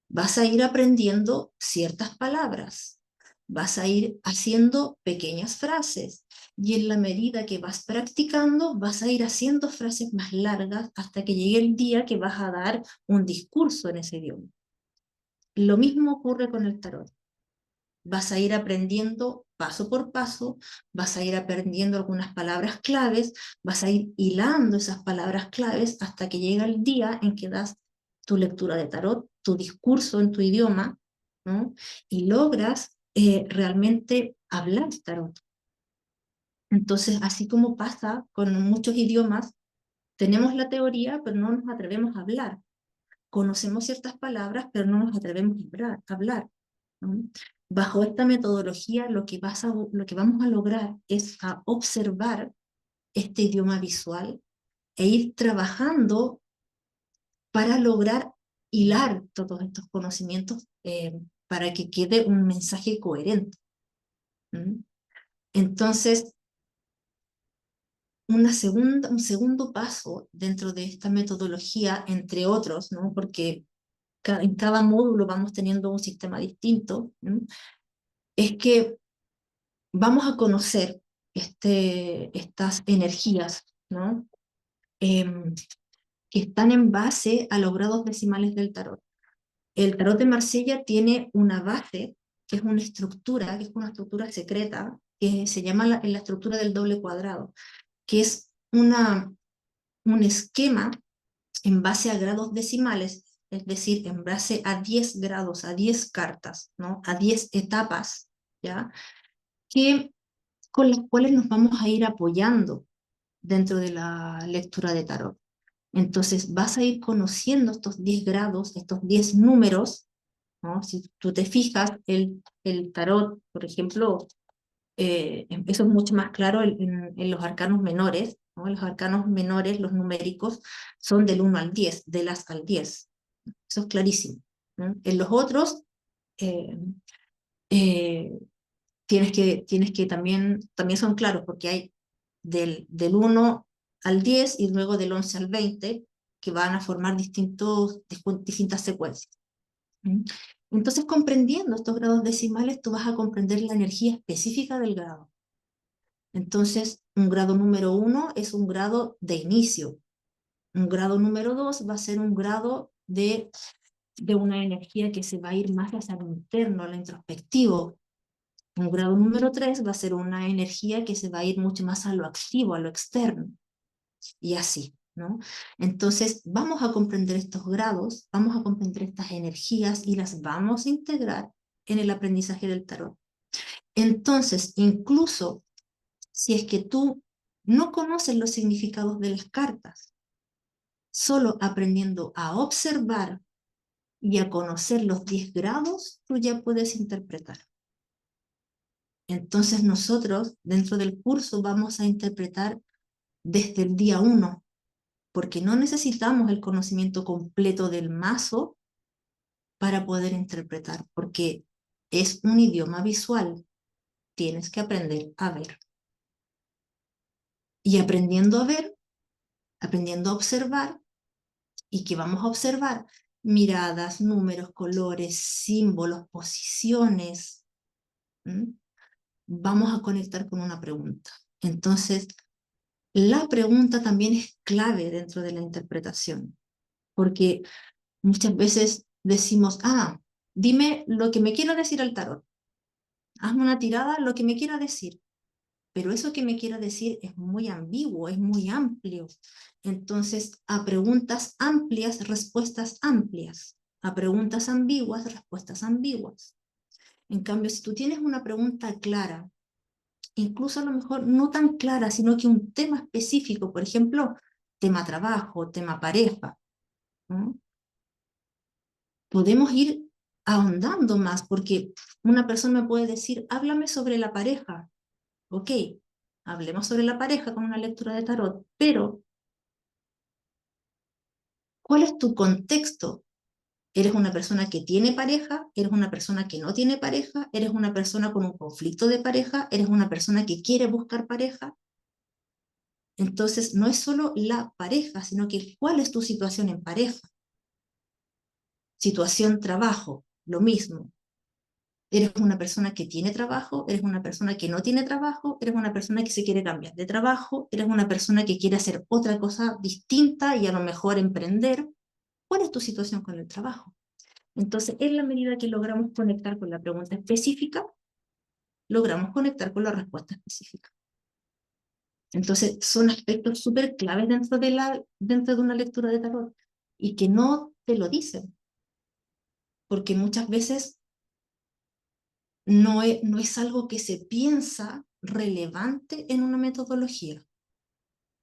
vas a ir aprendiendo ciertas palabras, vas a ir haciendo pequeñas frases y en la medida que vas practicando vas a ir haciendo frases más largas hasta que llegue el día que vas a dar un discurso en ese idioma. Lo mismo ocurre con el tarot. Vas a ir aprendiendo paso por paso, vas a ir aprendiendo algunas palabras claves, vas a ir hilando esas palabras claves hasta que llega el día en que das tu lectura de tarot, tu discurso en tu idioma, ¿no? Y logras realmente hablar tarot. Entonces, así como pasa con muchos idiomas, tenemos la teoría, pero no nos atrevemos a hablar. Conocemos ciertas palabras, pero no nos atrevemos a hablar, ¿no? Bajo esta metodología, lo que vamos a lograr es a observar este idioma visual e ir trabajando para lograr hilar todos estos conocimientos para que quede un mensaje coherente. ¿Mm? Entonces, un segundo paso dentro de esta metodología, entre otros, ¿no? Porque en cada módulo vamos teniendo un sistema distinto, ¿no? Es que vamos a conocer estas energías, ¿no? Que están en base a los grados decimales del tarot. El tarot de Marsella tiene una base, que es una estructura secreta, que se llama la estructura del doble cuadrado, que es un esquema en base a grados decimales, es decir, en base a 10 grados, a 10 cartas, ¿no? A 10 etapas, ¿ya? Con las cuales nos vamos a ir apoyando dentro de la lectura de tarot. Entonces vas a ir conociendo estos 10 grados, estos 10 números, ¿no? Si tú te fijas, el tarot, por ejemplo, eso es mucho más claro en los arcanos menores, ¿no? En los arcanos menores, los numéricos, son del 1 al 10, del as al 10. Eso es clarísimo, ¿no? En los otros, eh, eh, tienes que también son claros, porque hay del 1 al 10 y luego del 11 al 20, que van a formar distintas secuencias. ¿Mm? Entonces, comprendiendo estos grados decimales, tú vas a comprender la energía específica del grado. Entonces, un grado número 1 es un grado de inicio. Un grado número 2 va a ser un grado de una energía que se va a ir más hacia lo interno, a lo introspectivo. Un grado número 3 va a ser una energía que se va a ir mucho más a lo activo, a lo externo, y así, ¿no? Entonces, vamos a comprender estos grados, vamos a comprender estas energías y las vamos a integrar en el aprendizaje del tarot. Entonces, incluso si es que tú no conoces los significados de las cartas, solo aprendiendo a observar y a conocer los 10 grados, tú ya puedes interpretar. Entonces nosotros, dentro del curso, vamos a interpretar desde el día 1, porque no necesitamos el conocimiento completo del mazo para poder interpretar, porque es un idioma visual. Tienes que aprender a ver. Y aprendiendo a ver, aprendiendo a observar, ¿y qué vamos a observar? Miradas, números, colores, símbolos, posiciones. ¿Mm? Vamos a conectar con una pregunta. Entonces, la pregunta también es clave dentro de la interpretación, porque muchas veces decimos, dime lo que me quiera decir el tarot, hazme una tirada, lo que me quiera decir, pero eso que me quiera decir es muy ambiguo, es muy amplio. Entonces, a preguntas amplias, respuestas amplias, a preguntas ambiguas, respuestas ambiguas. En cambio, si tú tienes una pregunta clara, incluso a lo mejor no tan clara, sino que un tema específico, por ejemplo, tema trabajo, tema pareja, ¿no? Podemos ir ahondando más, porque una persona me puede decir, háblame sobre la pareja. Ok, hablemos sobre la pareja con una lectura de tarot, pero ¿cuál es tu contexto? ¿Eres una persona que tiene pareja? ¿Eres una persona que no tiene pareja? ¿Eres una persona con un conflicto de pareja? ¿Eres una persona que quiere buscar pareja? Entonces, no es solo la pareja, sino que cuál es tu situación en pareja. Situación trabajo, lo mismo. ¿Eres una persona que tiene trabajo? ¿Eres una persona que no tiene trabajo? ¿Eres una persona que se quiere cambiar de trabajo? ¿Eres una persona que quiere hacer otra cosa distinta y a lo mejor emprender? ¿Cuál es tu situación con el trabajo? Entonces, en la medida que logramos conectar con la pregunta específica, logramos conectar con la respuesta específica. Entonces, son aspectos súper claves dentro de una lectura de tarot y que no te lo dicen, porque muchas veces no es algo que se piensa relevante en una metodología.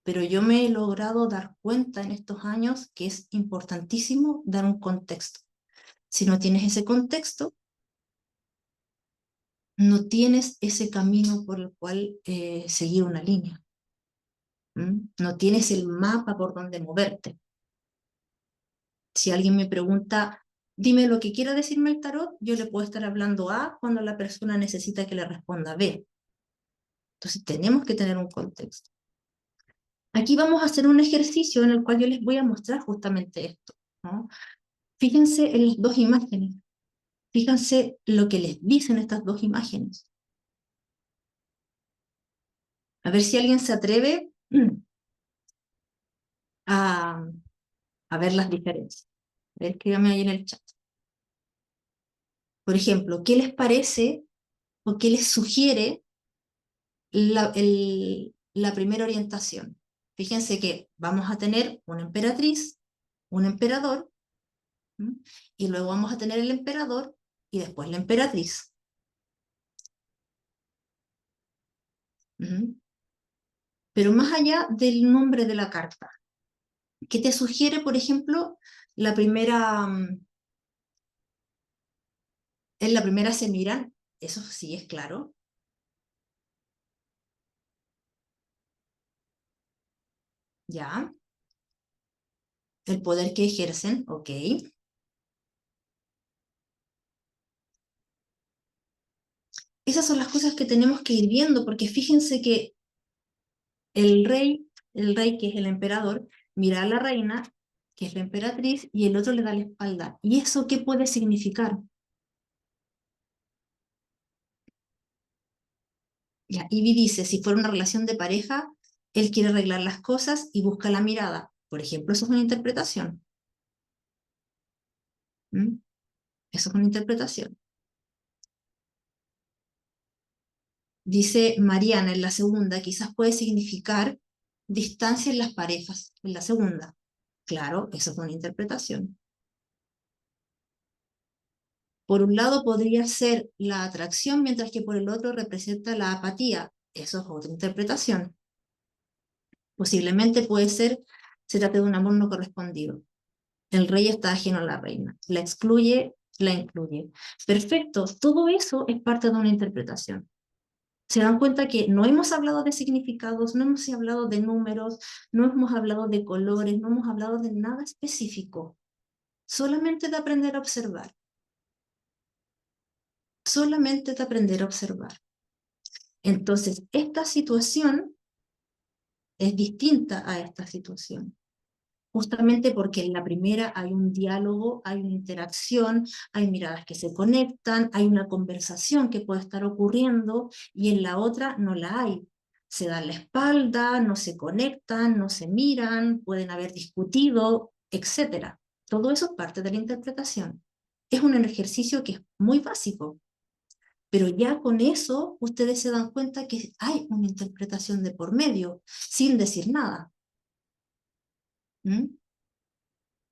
Pero yo me he logrado dar cuenta en estos años que es importantísimo dar un contexto. Si no tienes ese contexto, no tienes ese camino por el cual seguir una línea. No tienes el mapa por donde moverte. Si alguien me pregunta, dime lo que quiera decirme el tarot, yo le puedo estar hablando A cuando la persona necesita que le responda B. Entonces tenemos que tener un contexto. Aquí vamos a hacer un ejercicio en el cual yo les voy a mostrar justamente esto, ¿no? Fíjense en las dos imágenes. Fíjense lo que les dicen estas dos imágenes. A ver si alguien se atreve a, a ver las diferencias. A ver, escríbame ahí en el chat. Por ejemplo, ¿qué les parece o qué les sugiere la primera orientación? Fíjense que vamos a tener una emperatriz, un emperador, ¿m? Y luego vamos a tener el emperador y después la emperatriz. ¿M? Pero más allá del nombre de la carta, ¿qué te sugiere, por ejemplo, la primera, en la primera se miran, eso sí es claro, ya, el poder que ejercen, ok. Esas son las cosas que tenemos que ir viendo, porque fíjense que el rey que es el emperador, mira a la reina, que es la emperatriz, y el otro le da la espalda. ¿Y eso qué puede significar? Ya, Ivy dice, si fuera una relación de pareja, él quiere arreglar las cosas y busca la mirada. Por ejemplo, eso es una interpretación. ¿Mm? Eso es una interpretación. Dice Mariana en la segunda, quizás puede significar distancia en las parejas, en la segunda. Claro, eso es una interpretación. Por un lado podría ser la atracción, mientras que por el otro representa la apatía. Eso es otra interpretación. Posiblemente puede ser, se trata de un amor no correspondido. El rey está ajeno a la reina. La excluye, la incluye. Perfecto, todo eso es parte de una interpretación. Se dan cuenta que no hemos hablado de significados, no hemos hablado de números, no hemos hablado de colores, no hemos hablado de nada específico, solamente de aprender a observar, solamente de aprender a observar. Entonces, esta situación es distinta a esta situación, justamente porque en la primera hay un diálogo, hay una interacción, hay miradas que se conectan, hay una conversación que puede estar ocurriendo, y en la otra no la hay. Se dan la espalda, no se conectan, no se miran, pueden haber discutido, etcétera. Todo eso es parte de la interpretación. Es un ejercicio que es muy básico, pero ya con eso ustedes se dan cuenta que hay una interpretación de por medio, sin decir nada. ¿Mm?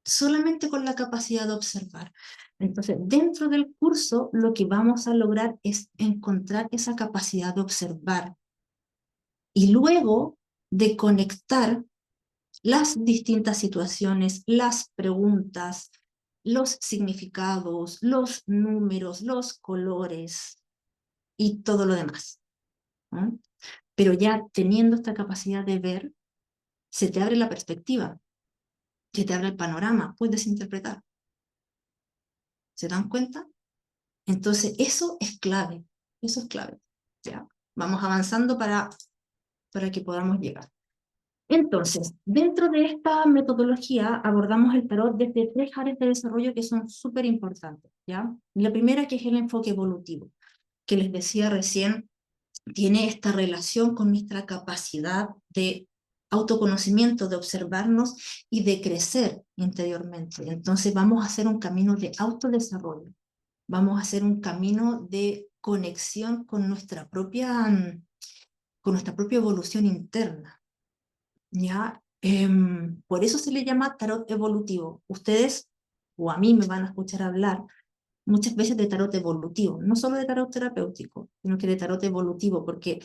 Solamente con la capacidad de observar. Entonces, dentro del curso, lo que vamos a lograr es encontrar esa capacidad de observar y luego de conectar las distintas situaciones, las preguntas, los significados, los números, los colores y todo lo demás, ¿no? Pero ya teniendo esta capacidad de ver, se te abre la perspectiva, se te abre el panorama, puedes interpretar. ¿Se dan cuenta? Entonces, eso es clave, eso es clave. ¿Ya? Vamos avanzando para que podamos llegar. Entonces, dentro de esta metodología abordamos el tarot desde 3 áreas de desarrollo que son súper importantes, ¿ya? La primera, que es el enfoque evolutivo, que les decía recién, tiene esta relación con nuestra capacidad de autoconocimiento, de observarnos y de crecer interiormente. Entonces vamos a hacer un camino de autodesarrollo, vamos a hacer un camino de conexión con nuestra propia evolución interna, ¿ya? Por eso se le llama tarot evolutivo. Ustedes, o a mí me van a escuchar hablar muchas veces de tarot evolutivo, no solo de tarot terapéutico, sino que de tarot evolutivo, porque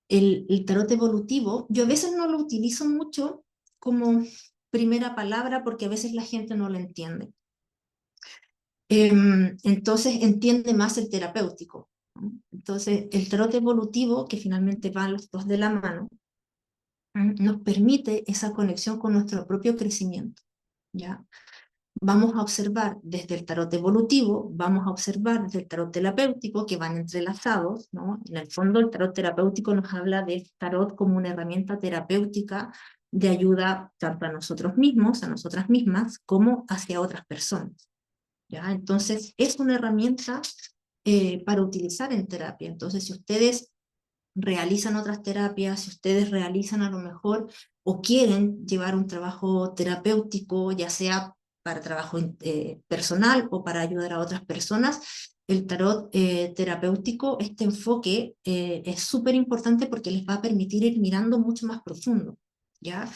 el tarot evolutivo, yo a veces no lo utilizo mucho como primera palabra porque a veces la gente no lo entiende. Entonces entiende más el terapéutico, ¿no? Entonces el tarot evolutivo, que finalmente van los dos de la mano, nos permite esa conexión con nuestro propio crecimiento, ¿ya? Vamos a observar desde el tarot evolutivo, vamos a observar desde el tarot terapéutico, que van entrelazados, ¿no? En el fondo, el tarot terapéutico nos habla del tarot como una herramienta terapéutica de ayuda tanto a nosotros mismos, a nosotras mismas, como hacia otras personas, ¿ya? Entonces, es una herramienta para utilizar en terapia. Entonces, si ustedes realizan otras terapias, si ustedes realizan a lo mejor o quieren llevar un trabajo terapéutico, ya sea para trabajo personal o para ayudar a otras personas, el tarot terapéutico, este enfoque es súper importante porque les va a permitir ir mirando mucho más profundo, ¿ya?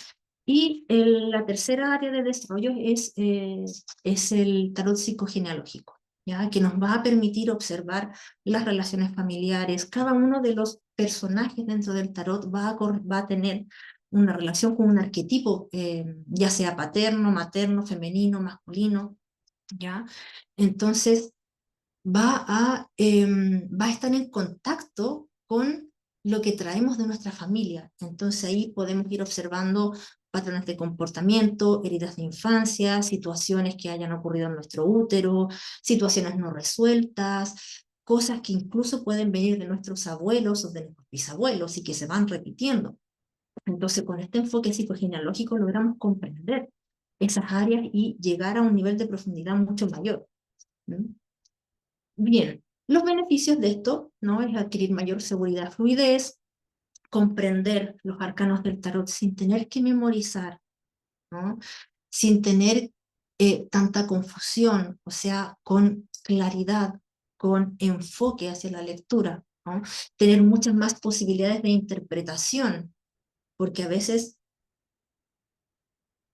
Y la tercera área de desarrollo es el tarot psicogenealógico, ¿ya? Que nos va a permitir observar las relaciones familiares. Cada uno de los personajes dentro del tarot va a tener una relación con un arquetipo, ya sea paterno, materno, femenino, masculino, ¿ya? Entonces, va a estar en contacto con lo que traemos de nuestra familia. Entonces ahí podemos ir observando patrones de comportamiento, heridas de infancia, situaciones que hayan ocurrido en nuestro útero, situaciones no resueltas, cosas que incluso pueden venir de nuestros abuelos o de nuestros bisabuelos y que se van repitiendo. Entonces con este enfoque psicogenealógico logramos comprender esas áreas y llegar a un nivel de profundidad mucho mayor, ¿no? Bien, los beneficios de esto, ¿no? Es adquirir mayor seguridad, fluidez, comprender los arcanos del tarot sin tener que memorizar, ¿no? Sin tener tanta confusión, o sea, con claridad, con enfoque hacia la lectura, ¿no? Tener muchas más posibilidades de interpretación, porque a veces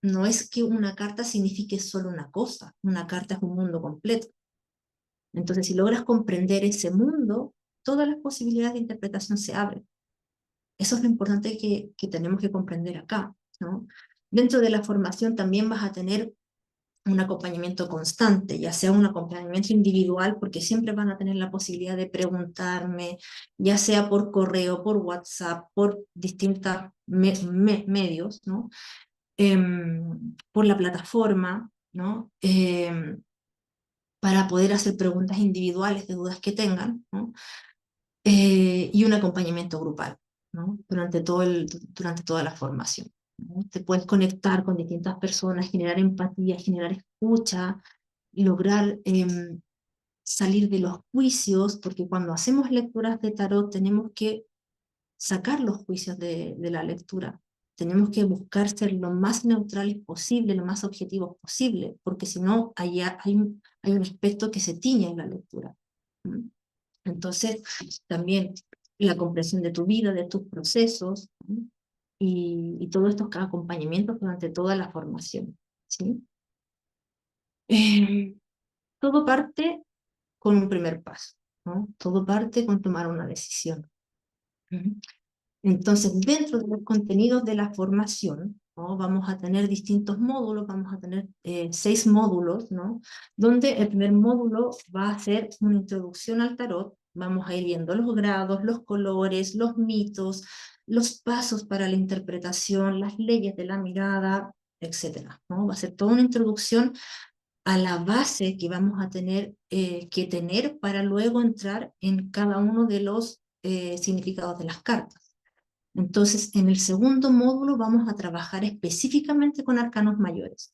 no es que una carta signifique solo una cosa, una carta es un mundo completo. Entonces, si logras comprender ese mundo, todas las posibilidades de interpretación se abren. Eso es lo importante que tenemos que comprender acá, ¿no? Dentro de la formación también vas a tener un acompañamiento constante, ya sea un acompañamiento individual, porque siempre van a tener la posibilidad de preguntarme, ya sea por correo, por WhatsApp, por distintos medios, ¿no? Por la plataforma, ¿no? Para poder hacer preguntas individuales de dudas que tengan, ¿no? Y un acompañamiento grupal, ¿no? Durante toda la formación, ¿no? Te puedes conectar con distintas personas, generar empatía, generar escucha, lograr salir de los juicios, porque cuando hacemos lecturas de tarot tenemos que sacar los juicios de la lectura. Tenemos que buscar ser lo más neutrales posible, lo más objetivos posible, porque si no, hay un aspecto que se tiñe en la lectura. ¿Mm? Entonces, también la comprensión de tu vida, de tus procesos, ¿no? Y todos estos acompañamientos durante toda la formación, ¿sí? Eh, Todo parte con un primer paso, ¿no? Todo parte con tomar una decisión. ¿Mm? Entonces, dentro de los contenidos de la formación, ¿no? Vamos a tener distintos módulos, vamos a tener 6 módulos, ¿no? Donde el primer módulo va a ser una introducción al tarot, vamos a ir viendo los grados, los colores, los mitos, los pasos para la interpretación, las leyes de la mirada, etcétera, ¿no? Va a ser toda una introducción a la base que vamos a tener que tener para luego entrar en cada uno de los significados de las cartas. Entonces, en el segundo módulo vamos a trabajar específicamente con arcanos mayores.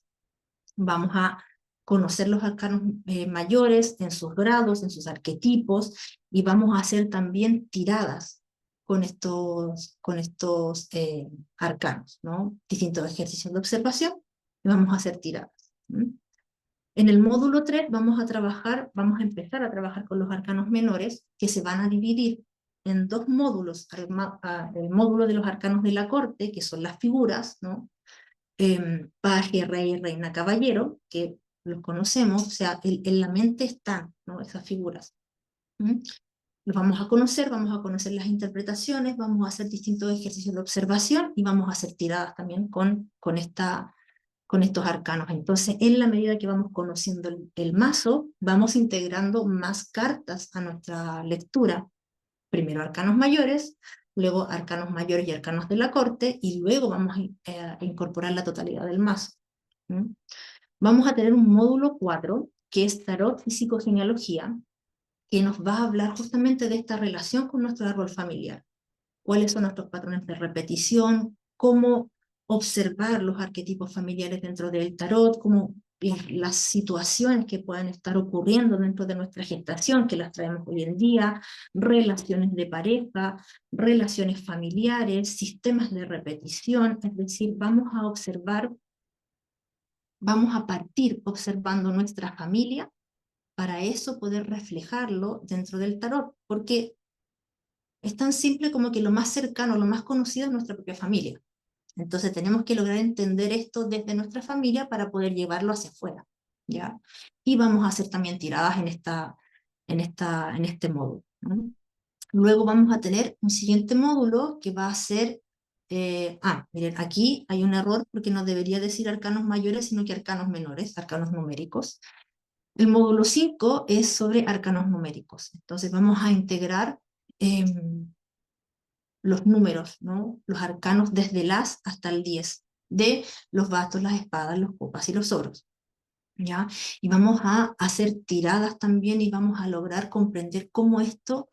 Vamos a conocer los arcanos mayores en sus grados, en sus arquetipos, y vamos a hacer también tiradas con estos arcanos, ¿no? Distintos ejercicios de observación, y vamos a hacer tiradas. ¿Mm? En el módulo 3 vamos a empezar a trabajar con los arcanos menores, que se van a dividir en 2 módulos, el módulo de los arcanos de la corte, que son las figuras, ¿no? Paje, rey, reina, caballero, que los conocemos, o sea, en la mente están, ¿no? Esas figuras. ¿Mm? Los vamos a conocer las interpretaciones, vamos a hacer distintos ejercicios de observación y vamos a hacer tiradas también con estos arcanos. Entonces, en la medida que vamos conociendo el mazo, vamos integrando más cartas a nuestra lectura. Primero arcanos mayores, luego arcanos mayores y arcanos de la corte, y luego vamos a incorporar la totalidad del mazo. ¿Mm? Vamos a tener un módulo 4, que es tarot y psicogenealogía, que nos va a hablar justamente de esta relación con nuestro árbol familiar. Cuáles son nuestros patrones de repetición, cómo observar los arquetipos familiares dentro del tarot, cómo las situaciones que puedan estar ocurriendo dentro de nuestra gestación, que las traemos hoy en día, relaciones de pareja, relaciones familiares, sistemas de repetición, es decir, vamos a observar, vamos a partir observando nuestra familia para eso poder reflejarlo dentro del tarot, porque es tan simple como que lo más cercano, lo más conocido es nuestra propia familia. Entonces tenemos que lograr entender esto desde nuestra familia para poder llevarlo hacia afuera, ¿ya? Y vamos a hacer también tiradas en este módulo, ¿no? Luego vamos a tener un siguiente módulo que va a ser, miren, aquí hay un error porque no debería decir arcanos mayores, sino que arcanos menores, arcanos numéricos. El módulo 5 es sobre arcanos numéricos. Entonces vamos a integrar los números, ¿no? Los arcanos desde el as hasta el 10, de los bastos, las espadas, los copas y los oros, ¿ya? Y vamos a hacer tiradas también y vamos a lograr comprender cómo esto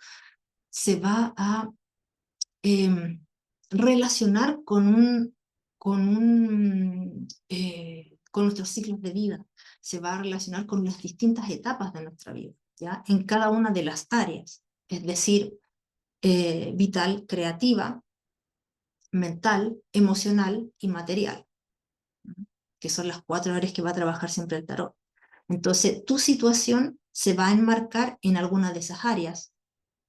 se va a eh, relacionar con nuestros ciclos de vida, se va a relacionar con las distintas etapas de nuestra vida, ¿ya? En cada una de las áreas, es decir, vital, creativa, mental, emocional y material, que son las 4 áreas que va a trabajar siempre el tarot. Entonces, tu situación se va a enmarcar en alguna de esas áreas,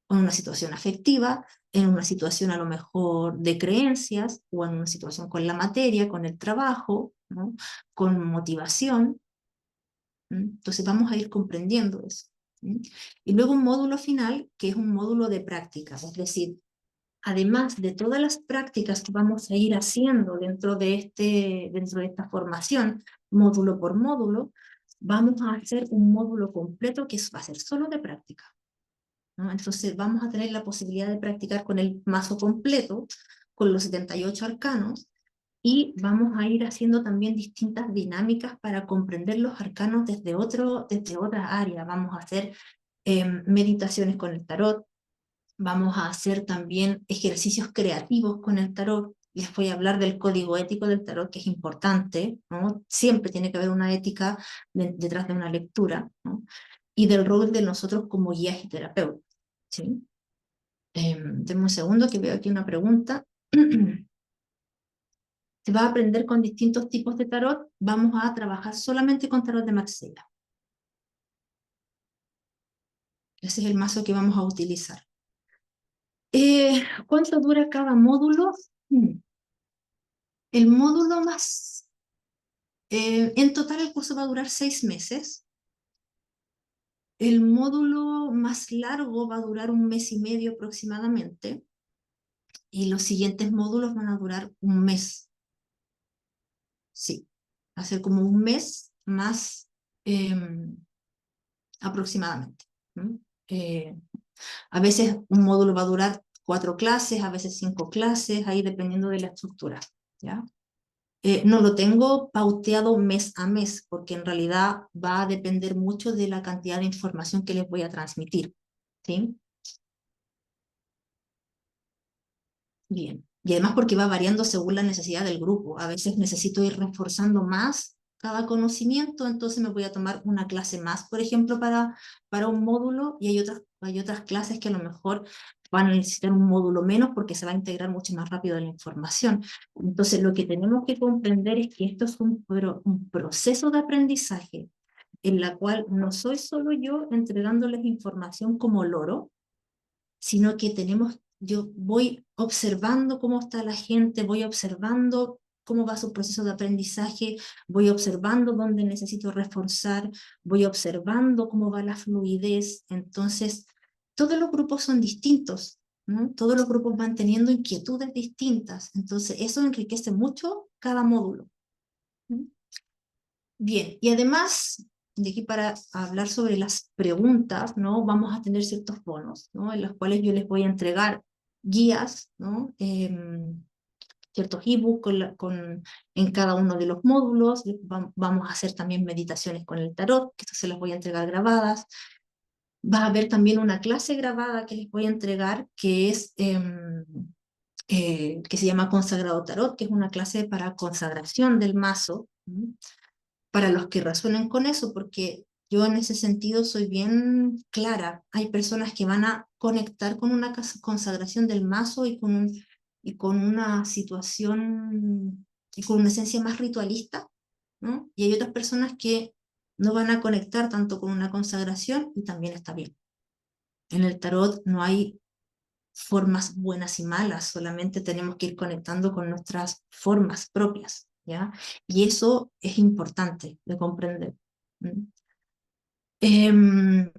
en una situación afectiva, en una situación a lo mejor de creencias, o en una situación con la materia, con el trabajo, ¿no? Con motivación. Entonces vamos a ir comprendiendo eso. Y luego un módulo final, que es un módulo de prácticas, es decir, además de todas las prácticas que vamos a ir haciendo dentro de esta formación, módulo por módulo, vamos a hacer un módulo completo que va a ser solo de práctica, ¿no? Entonces vamos a tener la posibilidad de practicar con el mazo completo, con los 78 arcanos, y vamos a ir haciendo también distintas dinámicas para comprender los arcanos desde otra área. Vamos a hacer meditaciones con el tarot, vamos a hacer también ejercicios creativos con el tarot. Les voy a hablar del código ético del tarot, que es importante, ¿no? Siempre tiene que haber una ética detrás de una lectura, ¿no? Y del rol de nosotros como guías y terapeutas, ¿sí? Denme un segundo que veo aquí una pregunta. Se va a aprender con distintos tipos de tarot. Vamos a trabajar solamente con tarot de Marsella. Ese es el mazo que vamos a utilizar. ¿Cuánto dura cada módulo? El módulo más... en total el curso va a durar 6 meses. El módulo más largo va a durar 1 mes y medio aproximadamente. Y los siguientes módulos van a durar 1 mes. Sí, va a ser como 1 mes más aproximadamente. ¿Mm? Eh, A veces un módulo va a durar 4 clases, a veces 5 clases, ahí dependiendo de la estructura, ¿ya? No lo tengo pauteado mes a mes, porque en realidad va a depender mucho de la cantidad de información que les voy a transmitir, ¿sí? Bien. Y además porque va variando según la necesidad del grupo. A veces necesito ir reforzando más cada conocimiento, entonces me voy a tomar una clase más, por ejemplo, para un módulo, y hay otras clases que a lo mejor van a necesitar un módulo menos porque se va a integrar mucho más rápido la información. Entonces, lo que tenemos que comprender es que esto es un proceso de aprendizaje en la cual no soy solo yo entregándoles información como loro, sino que yo voy observando cómo está la gente, voy observando cómo va su proceso de aprendizaje, voy observando dónde necesito reforzar, voy observando cómo va la fluidez. Entonces, todos los grupos son distintos, ¿no? Todos los grupos van teniendo inquietudes distintas, entonces eso enriquece mucho cada módulo, ¿no? Bien, y además, de aquí para hablar sobre las preguntas, ¿no? Vamos a tener ciertos bonos, ¿no? En los cuales yo les voy a entregar guías, ¿no? Ciertos ebooks en cada uno de los módulos. Vamos a hacer también meditaciones con el tarot, que esto se las voy a entregar grabadas. Va a haber también una clase grabada que les voy a entregar, que se llama Consagrado Tarot, que es una clase para consagración del mazo, ¿no? Para los que resuenen con eso, porque yo en ese sentido soy bien clara. Hay personas que van a conectar con una consagración del mazo y con una situación y con una esencia más ritualista, ¿no? Y hay otras personas que no van a conectar tanto con una consagración y también está bien. En el tarot no hay formas buenas y malas, solamente tenemos que ir conectando con nuestras formas propias, ¿ya? Y eso es importante de comprender. ¿Mm?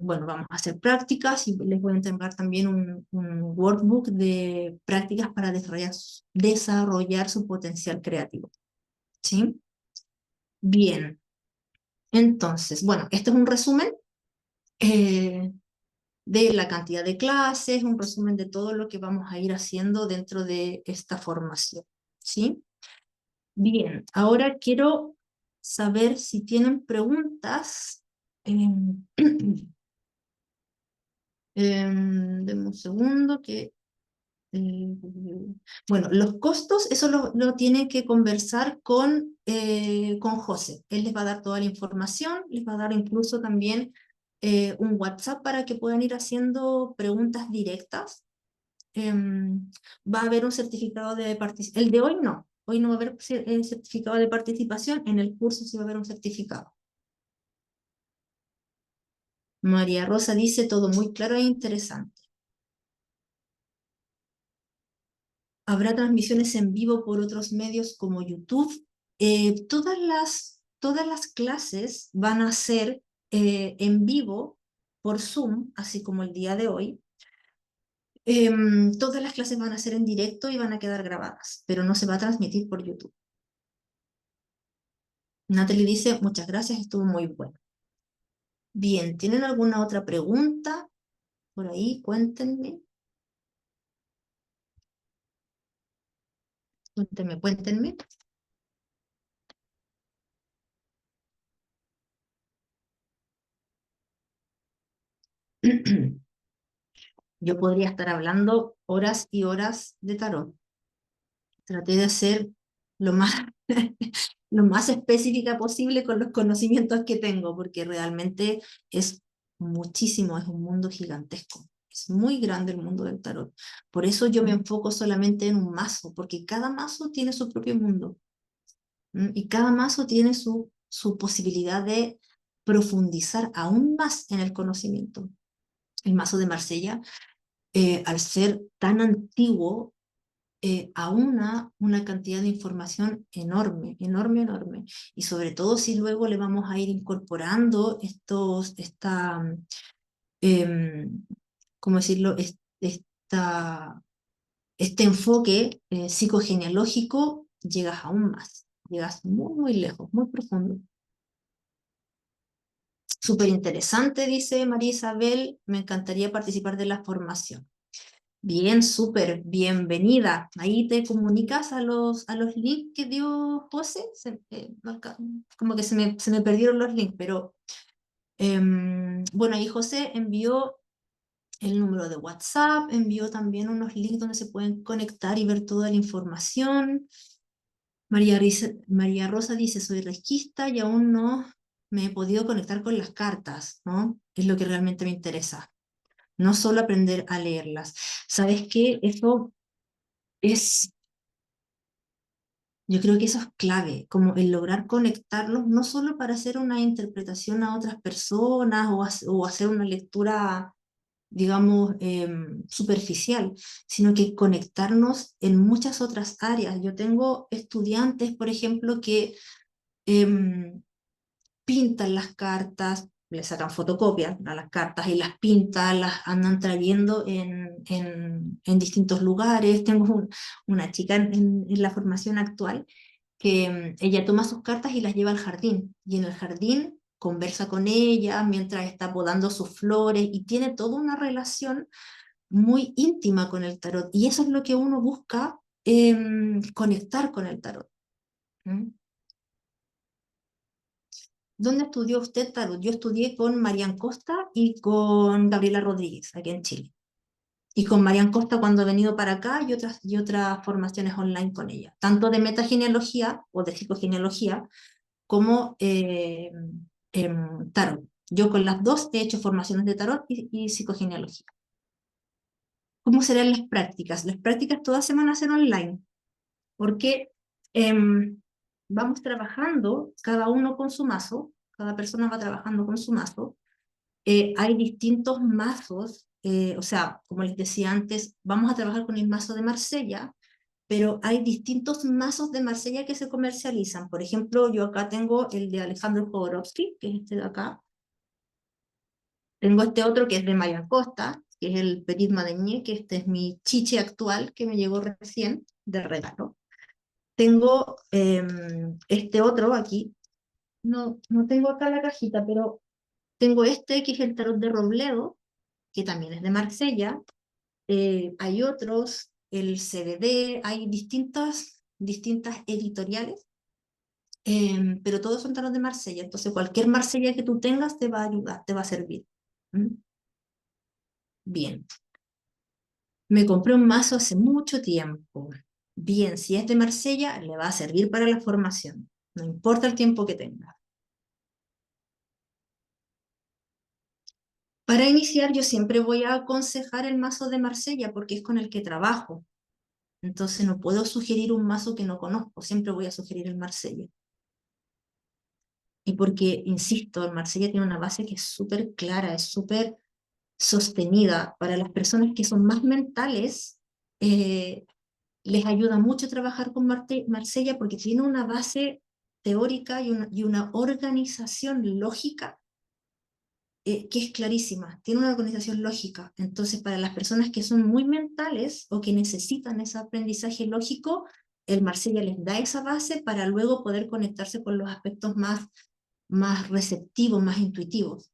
Bueno, vamos a hacer prácticas y les voy a entregar también un workbook de prácticas para desarrollar su potencial creativo, ¿sí? Bien, entonces, bueno, este es un resumen eh, de la cantidad de clases, un resumen de todo lo que vamos a ir haciendo dentro de esta formación, ¿sí? Bien, ahora quiero saber si tienen preguntas. Deme un segundo eh, bueno, los costos, eso lo tiene que conversar con José. Él les va a dar toda la información, les va a dar incluso también un WhatsApp para que puedan ir haciendo preguntas directas. Va a haber un certificado de participación. El de hoy no va a haber certificado de participación, en el curso sí va a haber un certificado. María Rosa dice todo muy claro e interesante. ¿Habrá transmisiones en vivo por otros medios como YouTube? Todas las clases van a ser en vivo por Zoom, así como el día de hoy. Todas las clases van a ser en directo y van a quedar grabadas, pero no se va a transmitir por YouTube. Natalie dice, muchas gracias, estuvo muy bueno. Bien, ¿tienen alguna otra pregunta? Por ahí, cuéntenme. Cuéntenme, cuéntenme. Yo podría estar hablando horas y horas de tarot. Traté de hacer lo más, lo más específica posible con los conocimientos que tengo, porque realmente es muchísimo, es un mundo gigantesco. Es muy grande el mundo del tarot. Por eso yo me enfoco solamente en un mazo, porque cada mazo tiene su propio mundo. Y cada mazo tiene su posibilidad de profundizar aún más en el conocimiento. El mazo de Marsella, al ser tan antiguo, aúna una cantidad de información enorme, enorme, enorme. Y sobre todo si luego le vamos a ir incorporando em, ¿cómo decirlo? Este enfoque psicogenealógico, llegas aún más, llegas muy, muy lejos, muy profundo. Súper interesante, dice María Isabel, me encantaría participar de la formación. Bien, súper, bienvenida. Ahí te comunicas a los links que dio José. Como que se me perdieron los links, pero bueno, ahí José envió el número de WhatsApp, envió también unos links donde se pueden conectar y ver toda la información. María Rosa dice, soy reikista y aún no me he podido conectar con las cartas, ¿no? Es lo que realmente me interesa. No solo aprender a leerlas. ¿Sabes qué? Eso es, yo creo que eso es clave, como el lograr conectarlos, no solo para hacer una interpretación a otras personas o hacer una lectura, digamos, superficial, sino que conectarnos en muchas otras áreas. Yo tengo estudiantes, por ejemplo, que em, pintan las cartas, le sacan fotocopias a las cartas y las pintan, las andan trayendo en distintos lugares. Tengo una chica en la formación actual que ella toma sus cartas y las lleva al jardín, y en el jardín conversa con ella mientras está podando sus flores y tiene toda una relación muy íntima con el tarot. Y eso es lo que uno busca, conectar con el tarot. ¿Mm? ¿Dónde estudió usted tarot? Yo estudié con Marian Costa y con Gabriela Rodríguez, aquí en Chile. Y con Marian Costa cuando he venido para acá y otras formaciones online con ella, tanto de metagenealogía o de psicogenealogía como tarot. Yo con las dos he hecho formaciones de tarot y psicogenealogía. ¿Cómo serán las prácticas? Las prácticas todas se van a hacer online, porque vamos trabajando cada uno con su mazo, cada persona va trabajando con su mazo. Hay distintos mazos, o sea, como les decía antes, vamos a trabajar con el mazo de Marsella, pero hay distintos mazos de Marsella que se comercializan. Por ejemplo, yo acá tengo el de Alejandro Jodorowsky, que es este de acá. Tengo este otro que es de Marian Costa, que es el Petit Madenier, que este es mi chiche actual que me llegó recién de regalo. Tengo este otro aquí, no tengo acá la cajita, pero tengo este que es el tarot de Robledo, que también es de Marsella. Hay otros, el CBD, hay distintas editoriales, pero todos son tarot de Marsella. Entonces cualquier Marsella que tú tengas te va a ayudar, te va a servir. ¿Mm? Bien. Me compré un mazo hace mucho tiempo. Bien, si es de Marsella, le va a servir para la formación. No importa el tiempo que tenga. Para iniciar, yo siempre voy a aconsejar el mazo de Marsella porque es con el que trabajo. Entonces no puedo sugerir un mazo que no conozco, siempre voy a sugerir el Marsella. Y porque, insisto, el Marsella tiene una base que es súper clara, es súper sostenida. Para las personas que son más mentales, les ayuda mucho trabajar con Marsella porque tiene una base teórica y una organización lógica que es clarísima, tiene una organización lógica. Entonces, para las personas que son muy mentales o que necesitan ese aprendizaje lógico, el Marsella les da esa base para luego poder conectarse con los aspectos más receptivos, más intuitivos.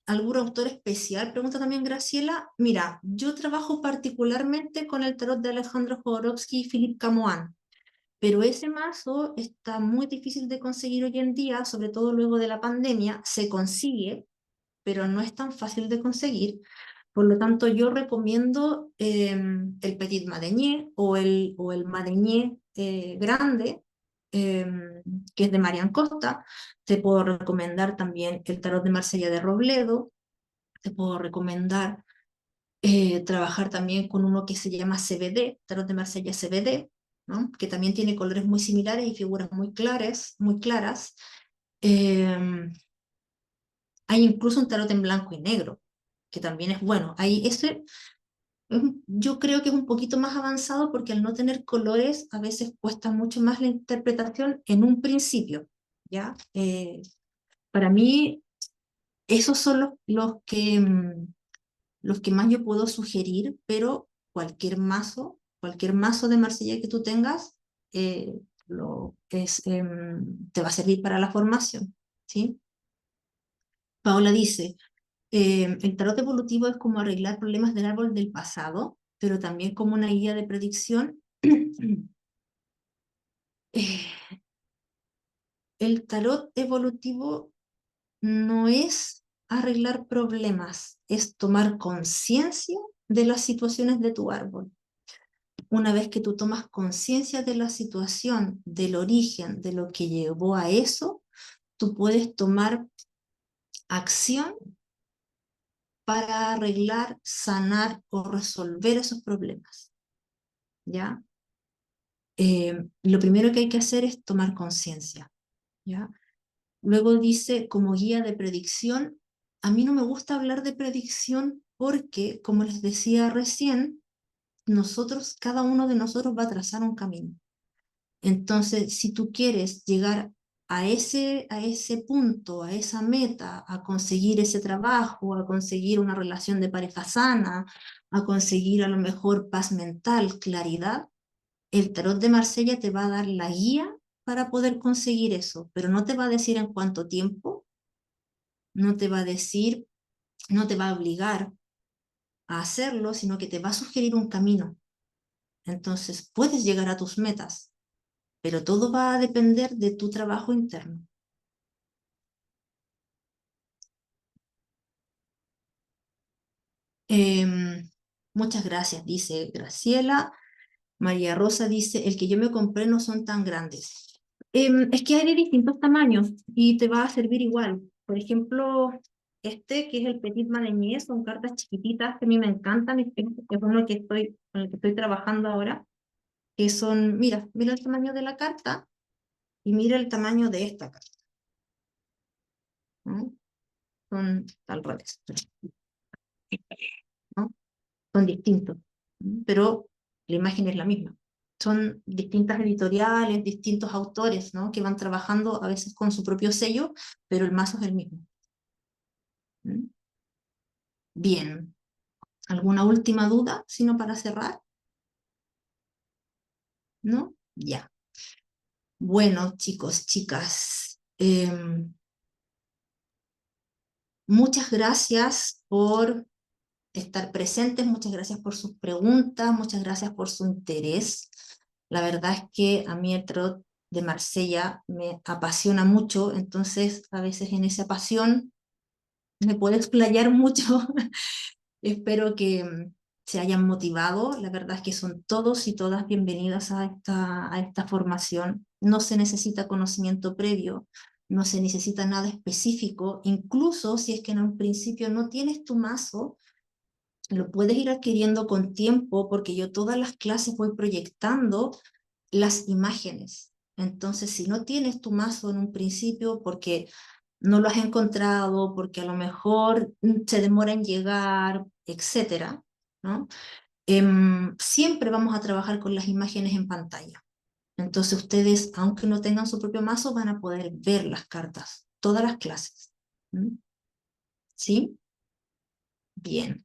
¿Algún autor especial? Pregunta también Graciela. Mira, yo trabajo particularmente con el tarot de Alejandro Jodorowsky y Philippe Camoin, pero ese mazo está muy difícil de conseguir hoy en día, sobre todo luego de la pandemia. Se consigue, pero no es tan fácil de conseguir. Por lo tanto, yo recomiendo el Petit Madenier o el Madenier grande, que es de Marian Costa. Te puedo recomendar también el Tarot de Marsella de Robledo. Te puedo recomendar trabajar también con uno que se llama CBD, Tarot de Marsella CBD, ¿no? Que también tiene colores muy similares y figuras muy claras, muy claras. Hay incluso un tarot en blanco y negro, que también es bueno. Yo creo que es un poquito más avanzado porque al no tener colores a veces cuesta mucho más la interpretación en un principio, ¿ya? Para mí, esos son los que más yo puedo sugerir, pero cualquier mazo de Marsella que tú tengas, te va a servir para la formación, ¿sí? Paola dice, el tarot evolutivo es como arreglar problemas del árbol del pasado, pero también como una guía de predicción. El tarot evolutivo no es arreglar problemas, es tomar conciencia de las situaciones de tu árbol. Una vez que tú tomas conciencia de la situación, del origen, de lo que llevó a eso, tú puedes tomar acción para arreglar, sanar o resolver esos problemas, ¿ya? Lo primero que hay que hacer es tomar conciencia, ¿ya? Luego dice, como guía de predicción, a mí no me gusta hablar de predicción porque, como les decía recién, cada uno de nosotros va a trazar un camino. Entonces, si tú quieres llegar a ese punto, a esa meta, a conseguir ese trabajo, a conseguir una relación de pareja sana, a conseguir a lo mejor paz mental, claridad, el tarot de Marsella te va a dar la guía para poder conseguir eso, pero no te va a decir en cuánto tiempo, no te va a decir, no te va a obligar a hacerlo, sino que te va a sugerir un camino. Entonces, puedes llegar a tus metas, pero todo va a depender de tu trabajo interno. Muchas gracias, dice Graciela. María Rosa dice, el que yo me compré no son tan grandes. Es que hay de distintos tamaños y te va a servir igual. Por ejemplo, que es el Petit Madenier, son cartas chiquititas que a mí me encantan, es uno con el que estoy trabajando ahora, que son, mira el tamaño de la carta y mira el tamaño de esta carta, ¿no? Son al revés, ¿no? Son distintos, pero la imagen es la misma. Son distintas editoriales, distintos autores, ¿no? Que van trabajando a veces con su propio sello, pero el mazo es el mismo. Bien, ¿alguna última duda, sino para cerrar? ¿No? Ya. Bueno, chicos, chicas, muchas gracias por estar presentes, muchas gracias por sus preguntas, muchas gracias por su interés. La verdad es que a mí el tarot de Marsella me apasiona mucho, entonces a veces en esa pasión me puedo explayar mucho. Espero que se hayan motivado. La verdad es que son todos y todas bienvenidas a esta formación. No se necesita conocimiento previo, no se necesita nada específico. Incluso si es que en un principio no tienes tu mazo, lo puedes ir adquiriendo con tiempo porque yo todas las clases voy proyectando las imágenes. Entonces, si no tienes tu mazo en un principio porque no lo has encontrado, porque a lo mejor se demora en llegar, etcétera, ¿no? Siempre vamos a trabajar con las imágenes en pantalla. Entonces ustedes, aunque no tengan su propio mazo, van a poder ver las cartas, todas las clases. ¿Mm? ¿Sí? Bien.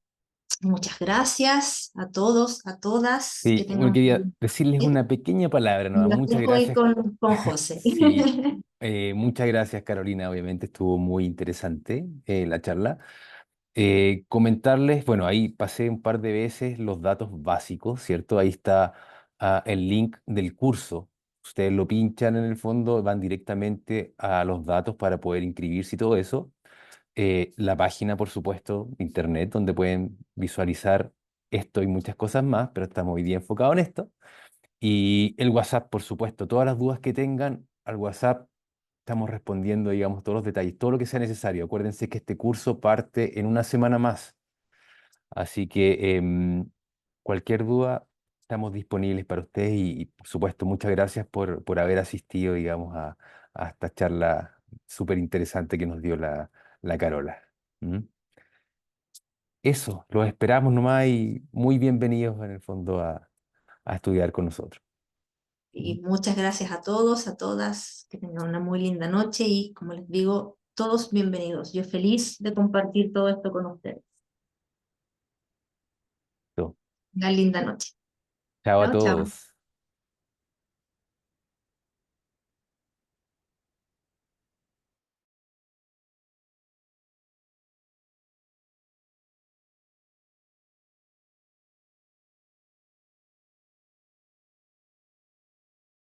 Muchas gracias a todos, a todas, que Sí, bueno, tengan un quería feliz decirles día. una pequeña palabra, Y ¿no? las Muchas dejo ahí gracias. con José. Sí, muchas gracias, Carolina. Obviamente estuvo muy interesante la charla. Comentarles, bueno, ahí pasé un par de veces los datos básicos, ¿cierto? Ahí está el link del curso. Ustedes lo pinchan en el fondo, van directamente a los datos para poder inscribirse y todo eso. La página, por supuesto, de internet, donde pueden visualizar esto y muchas cosas más, pero estamos hoy día enfocados en esto. Y el WhatsApp, por supuesto, todas las dudas que tengan al WhatsApp, estamos respondiendo, digamos, todos los detalles, todo lo que sea necesario. Acuérdense que este curso parte en una semana más, así que cualquier duda, estamos disponibles para ustedes y, por supuesto, muchas gracias por haber asistido, digamos, a esta charla súper interesante que nos dio la Carola. ¿Mm? Eso, los esperamos nomás y muy bienvenidos en el fondo a estudiar con nosotros. ¿Mm? Y muchas gracias a todos, a todas, que tengan una muy linda noche y como les digo, todos bienvenidos. Yo feliz de compartir todo esto con ustedes. Listo. Una linda noche. Chao a Chao, chao. todos.